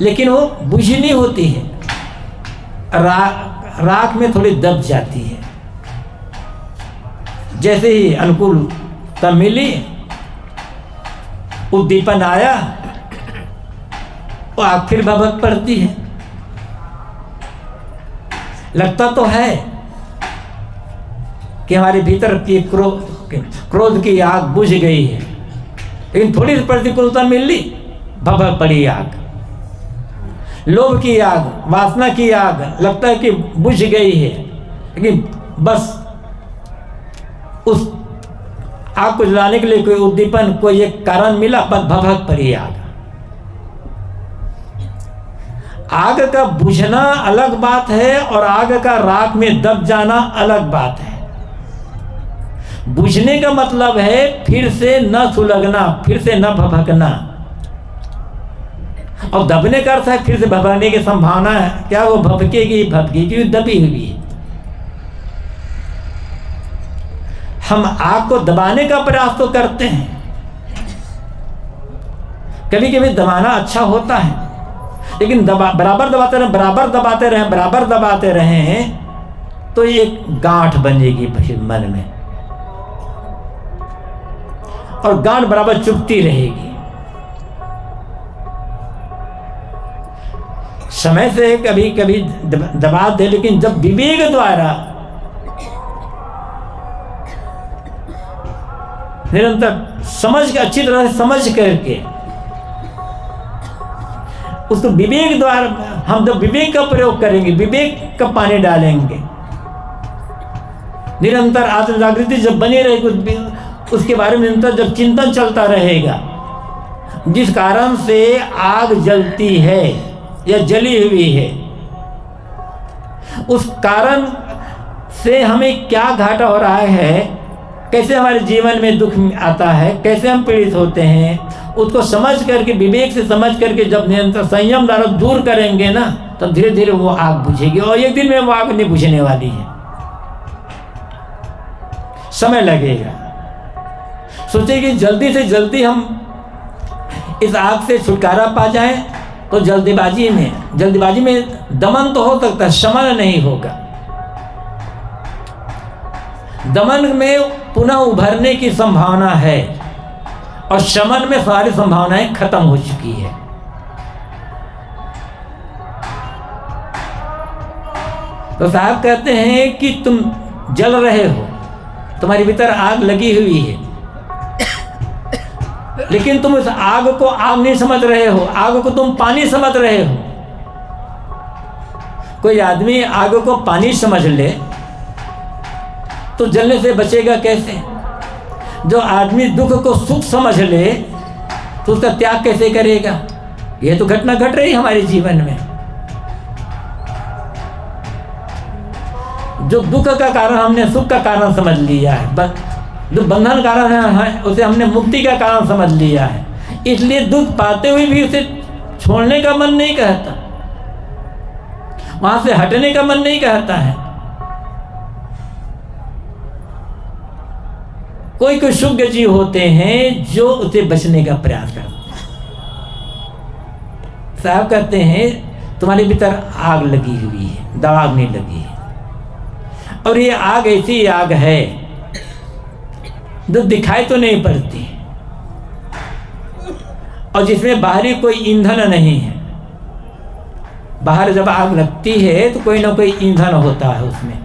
लेकिन वो बुझनी होती है, राख में थोड़ी दब जाती है। जैसे ही अनुकूलता मिली, उद्दीपन आया, वो आग फिर भभक पड़ती है। लगता तो है कि हमारे भीतर की क्रोध की आग बुझ गई है, लेकिन थोड़ी सी प्रतिकूलता मिली, भभक पड़ी आग। लोभ की आग, वासना की आग, लगता है कि बुझ गई है, लेकिन बस उस आग को जलाने के लिए कोई उद्दीपन, कोई एक कारण मिला, बस भभक पड़ी आग। आग का बुझना अलग बात है और आग का राख में दब जाना अलग बात है। बुझने का मतलब है फिर से न सुलगना, फिर से न भभकना, और दबने का अर्थ है फिर से भभकने की संभावना है। क्या वो भभकेगी, भभकेगी, दबी हुई है। हम आग को दबाने का प्रयास तो करते हैं, कभी कभी दबाना अच्छा होता है, लेकिन बराबर दबाते रहे, बराबर दबाते रहे, बराबर दबाते रहे, तो एक गांठ बनेगी मन में, और गांठ बराबर चुभती रहेगी। समय से कभी कभी दबा दे, लेकिन जब विवेक द्वारा निरंतर समझ के, अच्छी तरह से समझ करके उसको विवेक द्वारा, हम जब विवेक का प्रयोग करेंगे, विवेक का पानी डालेंगे, निरंतर आत्म जागृति जब बनी रहेगी, उसके बारे में निरंतर जब चिंतन चलता रहेगा, जिस कारण से आग जलती है, या जली हुई है, उस कारण से हमें क्या घाटा हो रहा है, कैसे हमारे जीवन में दुख आता है, कैसे हम पीड़ित होते हैं, उसको समझ करके, विवेक से समझ करके जब नियंत्रण संयम द्वारा दूर करेंगे ना, तब धीरे धीरे वो आग बुझेगी। और एक दिन में वो आग नहीं बुझने वाली है, समय लगेगा। सोचिए कि जल्दी से जल्दी हम इस आग से छुटकारा पा जाएं, तो जल्दबाजी में दमन तो हो सकता है, शमन नहीं होगा। दमन में पुनः उभरने की संभावना है और शमन में सारी संभावनाएं खत्म हो चुकी है। तो साहब कहते हैं कि तुम जल रहे हो, तुम्हारे भीतर आग लगी हुई है, लेकिन तुम इस आग को आग नहीं समझ रहे हो, आग को तुम पानी समझ रहे हो। कोई आदमी आग को पानी समझ ले तो जलने से बचेगा कैसे? जो आदमी दुख को सुख समझ ले तो उसका त्याग कैसे करेगा? यह तो घटना घट रही हमारे जीवन में। जो दुख का कारण हमने सुख का कारण समझ लिया है, जो बंधन कारण है उसे हमने मुक्ति का कारण समझ लिया है, इसलिए दुख पाते हुए भी उसे छोड़ने का मन नहीं कहता, वहां से हटने का मन नहीं कहता है। कोई कोई शुभ जीव होते हैं जो उसे बचने का प्रयास करते हैं। साहब कहते हैं तुम्हारे भीतर आग लगी हुई है, दाग नहीं लगी है, और ये आग ऐसी आग है जो दिखाई तो नहीं पड़ती और जिसमें बाहरी कोई ईंधन नहीं है। बाहर जब आग लगती है तो कोई ना कोई ईंधन होता है उसमें,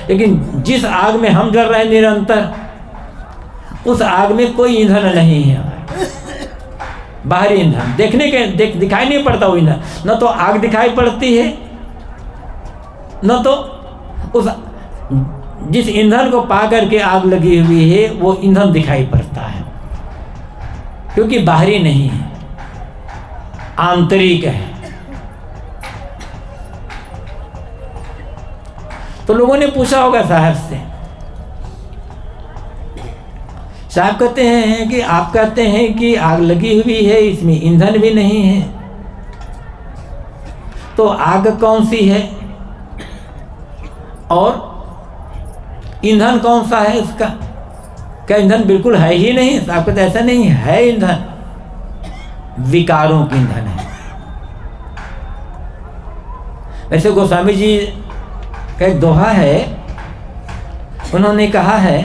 लेकिन जिस आग में हम जल रहे हैं निरंतर, उस आग में कोई ईंधन नहीं है। बाहरी ईंधन देखने के दिखाई नहीं पड़ता वो ईंधन, न तो आग दिखाई पड़ती है, न तो उस जिस ईंधन को पा करके आग लगी हुई है वो ईंधन दिखाई पड़ता है, क्योंकि बाहरी नहीं है, आंतरिक है। तो लोगों ने पूछा होगा साहब से, साहब कहते हैं कि आप कहते हैं कि आग लगी हुई है, इसमें ईंधन भी नहीं है, तो आग कौन सी है और ईंधन कौन सा है इसका? क्या ईंधन बिल्कुल है ही नहीं? साहब कहते ऐसा नहीं है, ईंधन विकारों की ईंधन है। वैसे गोस्वामी जी का एक दोहा है, उन्होंने कहा है,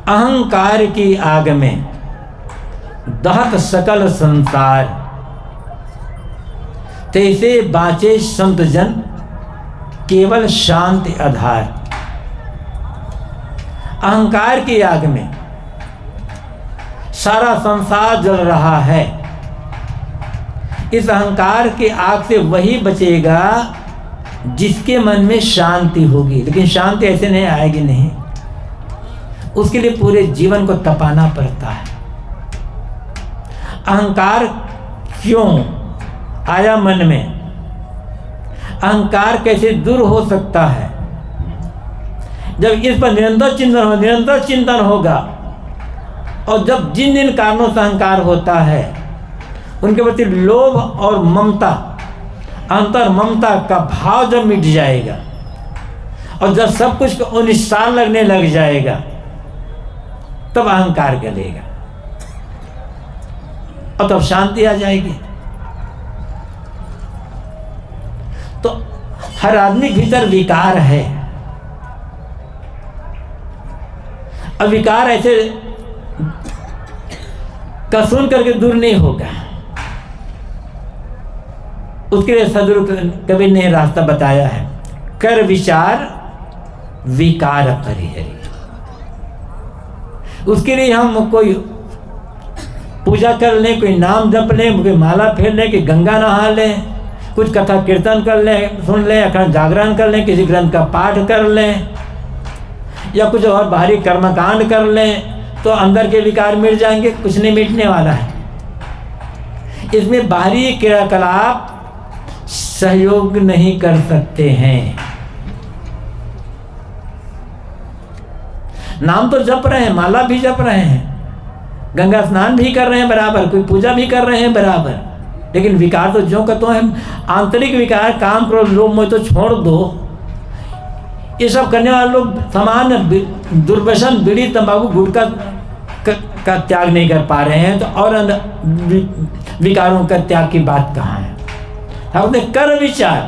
अहंकार की आग में दहत सकल संसार, तैसे बाँचे संत जन केवल शांति आधार। अहंकार की आग में सारा संसार जल रहा है, इस अहंकार की आग से वही बचेगा जिसके मन में शांति होगी, लेकिन शांति ऐसे नहीं आएगी, नहीं, उसके लिए पूरे जीवन को तपाना पड़ता है। अहंकार क्यों आया मन में, अहंकार कैसे दूर हो सकता है? जब इस पर निरंतर चिंतन होगा, और जब जिन जिन कारणों से अहंकार होता है उनके प्रति लोभ और ममता, अंतर ममता का भाव जब मिट जाएगा और जब सब कुछ को निस्सार लगने लग जाएगा, तब अहंकार गलेगा और तब शांति आ जाएगी। तो हर आदमी के भीतर विकार है, अब विकार ऐसे कसुन करके दूर नहीं होगा, उसके लिए सदगुरु कबीर ने रास्ता बताया है, कर विचार विकार परिहरी। उसके लिए हम कोई पूजा कर लें, कोई नाम जप लें, कोई माला फेर लें, कि गंगा नहा लें, कुछ कथा कीर्तन कर लें, सुन लें, अखंड जागरण कर लें, किसी ग्रंथ का पाठ कर लें, या कुछ और बाहरी कर्मकांड कर लें, तो अंदर के विकार मिट जाएंगे, कुछ नहीं मिटने वाला है। इसमें बाहरी क्रियाकलाप सहयोग नहीं कर सकते हैं। नाम तो जप रहे हैं, माला भी जप रहे हैं, गंगा स्नान भी कर रहे हैं बराबर, कोई पूजा भी कर रहे हैं बराबर, लेकिन विकार तो जो का तो है। आंतरिक विकार, काम क्रोध लोभ मोह तो छोड़ दो, ये सब करने वाले लोग सामान्य दुर्व्यसन बीड़ी तंबाकू गुटखा का त्याग नहीं कर पा रहे हैं, तो और विकारों का त्याग की बात कहाँ है। हमने कर विचार,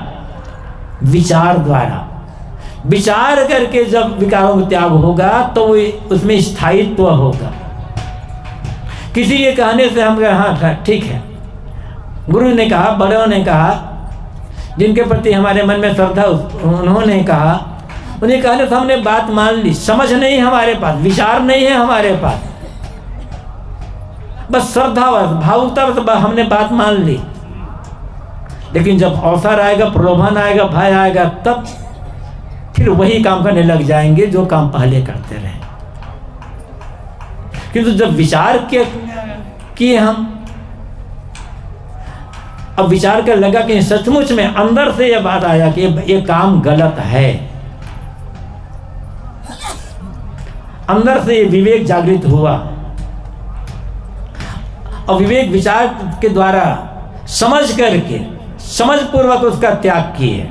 विचार द्वारा विचार करके जब विकारों का त्याग होगा तो उसमें स्थायित्व होगा। किसी के कहने से हम कहें हाँ ठीक है, गुरु ने कहा, बड़ों ने कहा, जिनके प्रति हमारे मन में श्रद्धा, उन्होंने कहा, उन्हें कहने से हमने बात मान ली। समझ नहीं हमारे पास, विचार नहीं है हमारे पास, बस श्रद्धा भावुकता हमने बात मान ली। लेकिन जब अवसर आएगा, प्रलोभन आएगा, भय आएगा, तब फिर वही काम करने लग जाएंगे जो काम पहले करते रहे। किंतु जब विचार किए हम, अब विचार कर लगा कि सचमुच में अंदर से यह बात आया कि ये काम गलत है, अंदर से विवेक जागृत हुआ, और विवेक विचार के द्वारा समझ करके, समझ पूर्वक उसका त्याग किए,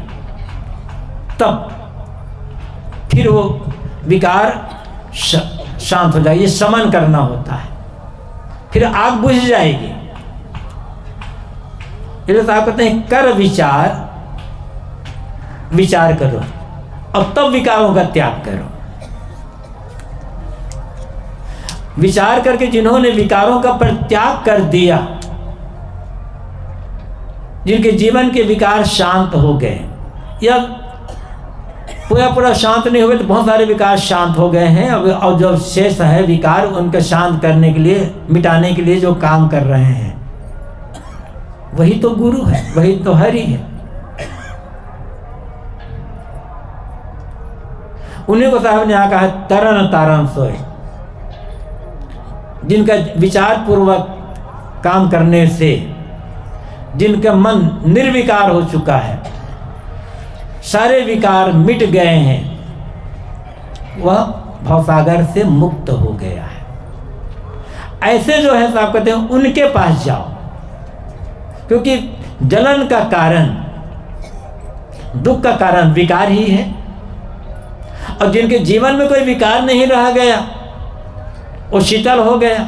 तब फिर वो विकार शांत हो जाएगी। ये शमन करना होता है, फिर आग बुझ जाएगी। इसलिए साहब कहते हैं कर विचार, विचार करो और तब विकारों का त्याग करो। विचार करके जिन्होंने विकारों का परित्याग कर दिया, जिनके जीवन के विकार शांत हो गए, या पूरा शांत नहीं हुए तो बहुत सारे विकार शांत हो गए हैं, और जो शेष है विकार उनके शांत करने के लिए, मिटाने के लिए जो काम कर रहे हैं, वही तो गुरु है, वही तो हरि है। उन्हीं को साहब ने यहाँ कहा तरन तारण सोए, जिनका विचार पूर्वक काम करने से जिनका मन निर्विकार हो चुका है, सारे विकार मिट गए हैं, वह भवसागर से मुक्त हो गया है। ऐसे जो है साहब कहते हैं उनके पास जाओ, क्योंकि जलन का कारण, दुख का कारण विकार ही है। और जिनके जीवन में कोई विकार नहीं रह गया, वो शीतल हो गया,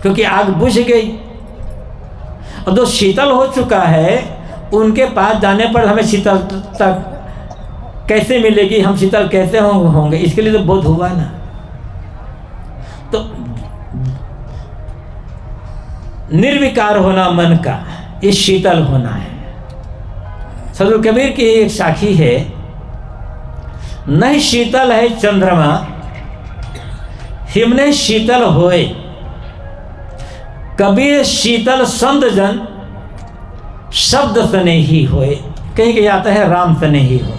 क्योंकि आग बुझ गई। और जो शीतल हो चुका है, उनके पास जाने पर हमें शीतलता कैसे मिलेगी, हम शीतल कैसे होंगे, इसके लिए तो बोध हुआ ना। तो निर्विकार होना मन का, ये शीतल होना है। सदगुरु कबीर की एक साखी है, नहीं शीतल है चंद्रमा हिमने शीतल होए, कबीर शीतल संत जन शब्द सने ही होए। कहीं कहीं आता है राम सने ही हो,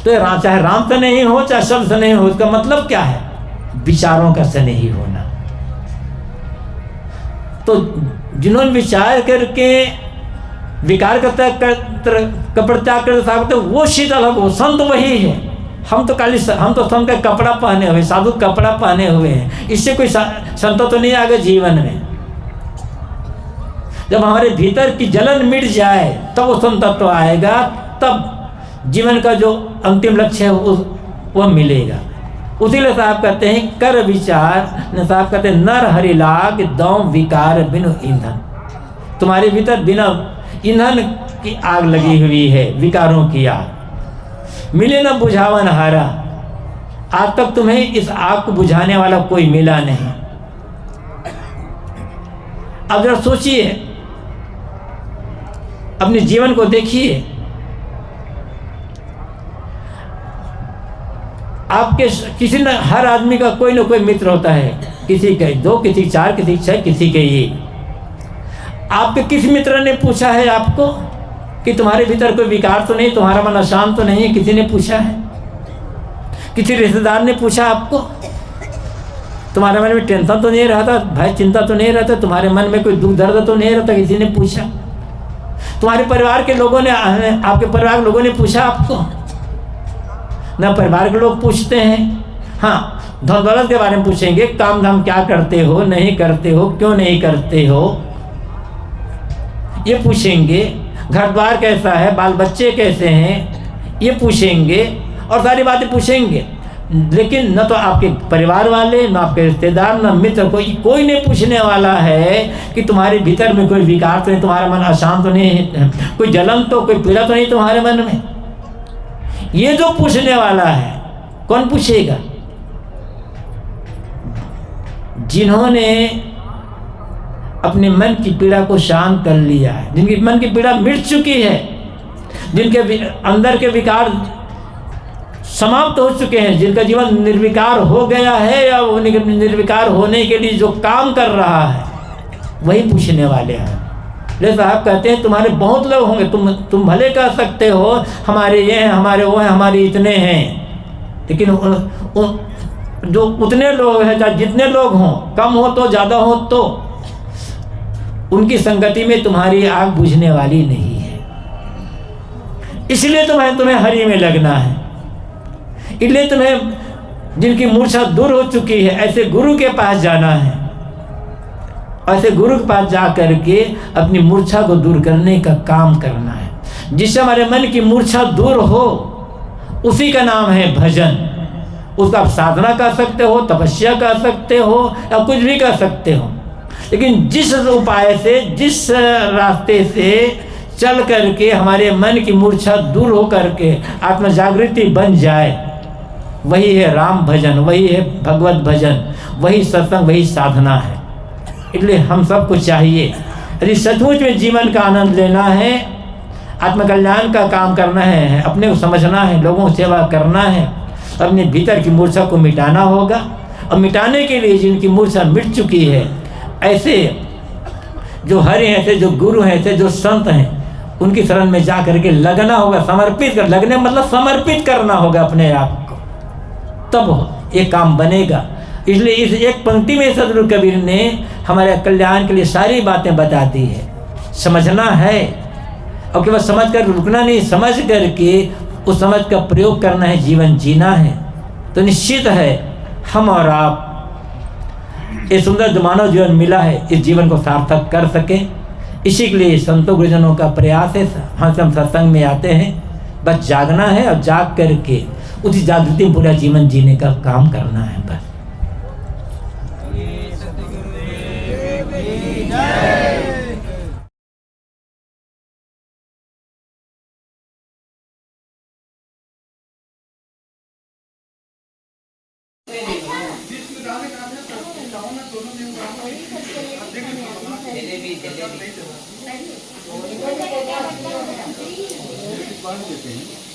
तो चाहे राम सने ही हो चाहे शब्द सने ही हो, उसका मतलब क्या है? विचारों का सने ही होना। तो जिन्होंने विचार करके विकार का परित्याग कर सकते, वो शीतल है, वो संत वही है। हम तो संत का कपड़ा पहने हुए, साधु कपड़ा पहने हुए हैं, इससे कोई संत तो नहीं आगे जीवन में। जब हमारे भीतर की जलन मिट जाए तब वो संतत्व आएगा, तब जीवन का जो अंतिम लक्ष्य है वह मिलेगा। उसी लिए साहब कहते हैं कर विचार, साहब कहते हैं नर हरि लाग दौ विकार बिनु ईंधन। तुम्हारे भीतर बिना ईंधन की आग लगी हुई है, विकारों की आग, मिले न बुझावन हारा। आज तक तुम्हें इस आग को बुझाने वाला कोई मिला नहीं। अब जरा सोचिए, अपने जीवन को देखिए, आपके किसी न, हर आदमी का कोई ना कोई मित्र होता है, किसी के 2, किसी 4, किसी 6, किसी के 1। आपके किस मित्र ने पूछा है आपको कि तुम्हारे भीतर कोई विकार तो नहीं, तुम्हारा मन अशांत तो नहीं है? किसी ने पूछा है? किसी रिश्तेदार ने पूछा आपको तुम्हारे मन में टेंशन तो नहीं रहता, भय चिंता तो नहीं रहता, तुम्हारे मन में कोई दुख दर्द तो नहीं रहता? किसी ने पूछा? तुम्हारे परिवार के लोगों ने, आपके परिवार के लोगों ने पूछा आपको? ना परिवार के लोग पूछते हैं। हाँ, धन दौलत के बारे में पूछेंगे, काम धाम क्या करते हो, नहीं करते हो, क्यों नहीं करते हो, ये पूछेंगे। घर द्वार कैसा है, बाल बच्चे कैसे हैं, ये पूछेंगे और सारी बातें पूछेंगे। लेकिन न तो आपके परिवार वाले, न आपके रिश्तेदार, न मित्र, कोई नहीं पूछने वाला है कि तुम्हारे भीतर में कोई विकार तो नहीं, तुम्हारा मन अशांत तो नहीं, कोई जलन तो, कोई पीड़ा तो नहीं तुम्हारे मन में। ये जो पूछने वाला है, कौन पूछेगा? जिन्होंने अपने मन की पीड़ा को शांत कर लिया है, जिनकी मन की पीड़ा मिट चुकी है, जिनके अंदर के विकार समाप्त हो चुके हैं, जिनका जीवन निर्विकार हो गया है या वो निर्विकार होने के लिए जो काम कर रहा है, वही पूछने वाले हैं। ले साहब कहते हैं तुम्हारे बहुत लोग होंगे, तुम भले कह सकते हो हमारे ये हैं, हमारे वो हैं, हमारे इतने हैं, लेकिन जो उतने लोग हैं, चाहे जितने लोग हों, कम हो तो ज़्यादा हो तो, उनकी संगति में तुम्हारी आग बुझने वाली नहीं है। इसलिए तुम्हें हरि में लगना है। इसलिए तुम्हें जिनकी मूर्छा दूर हो चुकी है, ऐसे गुरु के पास जाना है। ऐसे गुरु के पास जा करके अपनी मूर्छा को दूर करने का काम करना है। जिससे हमारे मन की मूर्छा दूर हो, उसी का नाम है भजन। उसका आप साधना कर सकते हो, तपस्या कर सकते हो, या कुछ भी कर सकते हो, लेकिन जिस उपाय से, जिस रास्ते से चल करके हमारे मन की मूर्छा दूर हो करके आत्म जागृति बन जाए, वही है राम भजन, वही है भगवत भजन, वही सत्संग, वही साधना है। इसलिए हम सबको चाहिए, यदि सचमुच में जीवन का आनंद लेना है, आत्मकल्याण का काम करना है, अपने को समझना है, लोगों की सेवा करना है, अपने भीतर की मूर्छा को मिटाना होगा। और मिटाने के लिए जिनकी मूर्छा मिट चुकी है, ऐसे जो हरि हैं, ऐसे जो गुरु हैं, ऐसे जो संत हैं, उनकी शरण में जा करके लगना होगा, समर्पित कर, लगने मतलब समर्पित करना होगा अपने आप को, तब ये काम बनेगा। इसलिए इस एक पंक्ति में सदगुरु कबीर ने हमारे कल्याण के लिए सारी बातें बता दी है। समझना है और केवल समझ कर रुकना नहीं, समझ करके उस समझ का प्रयोग करना है, जीवन जीना है। तो निश्चित है हम और आप ये सुंदर जो मानव जीवन मिला है, इस जीवन को सार्थक कर सके, इसी के लिए संतों गुरुजनों का प्रयास है। हम सत्संग में आते हैं, बस जागना है और जाग करके उसी जागृति में पूरा जीवन जीने का काम करना है बस। देते हैं।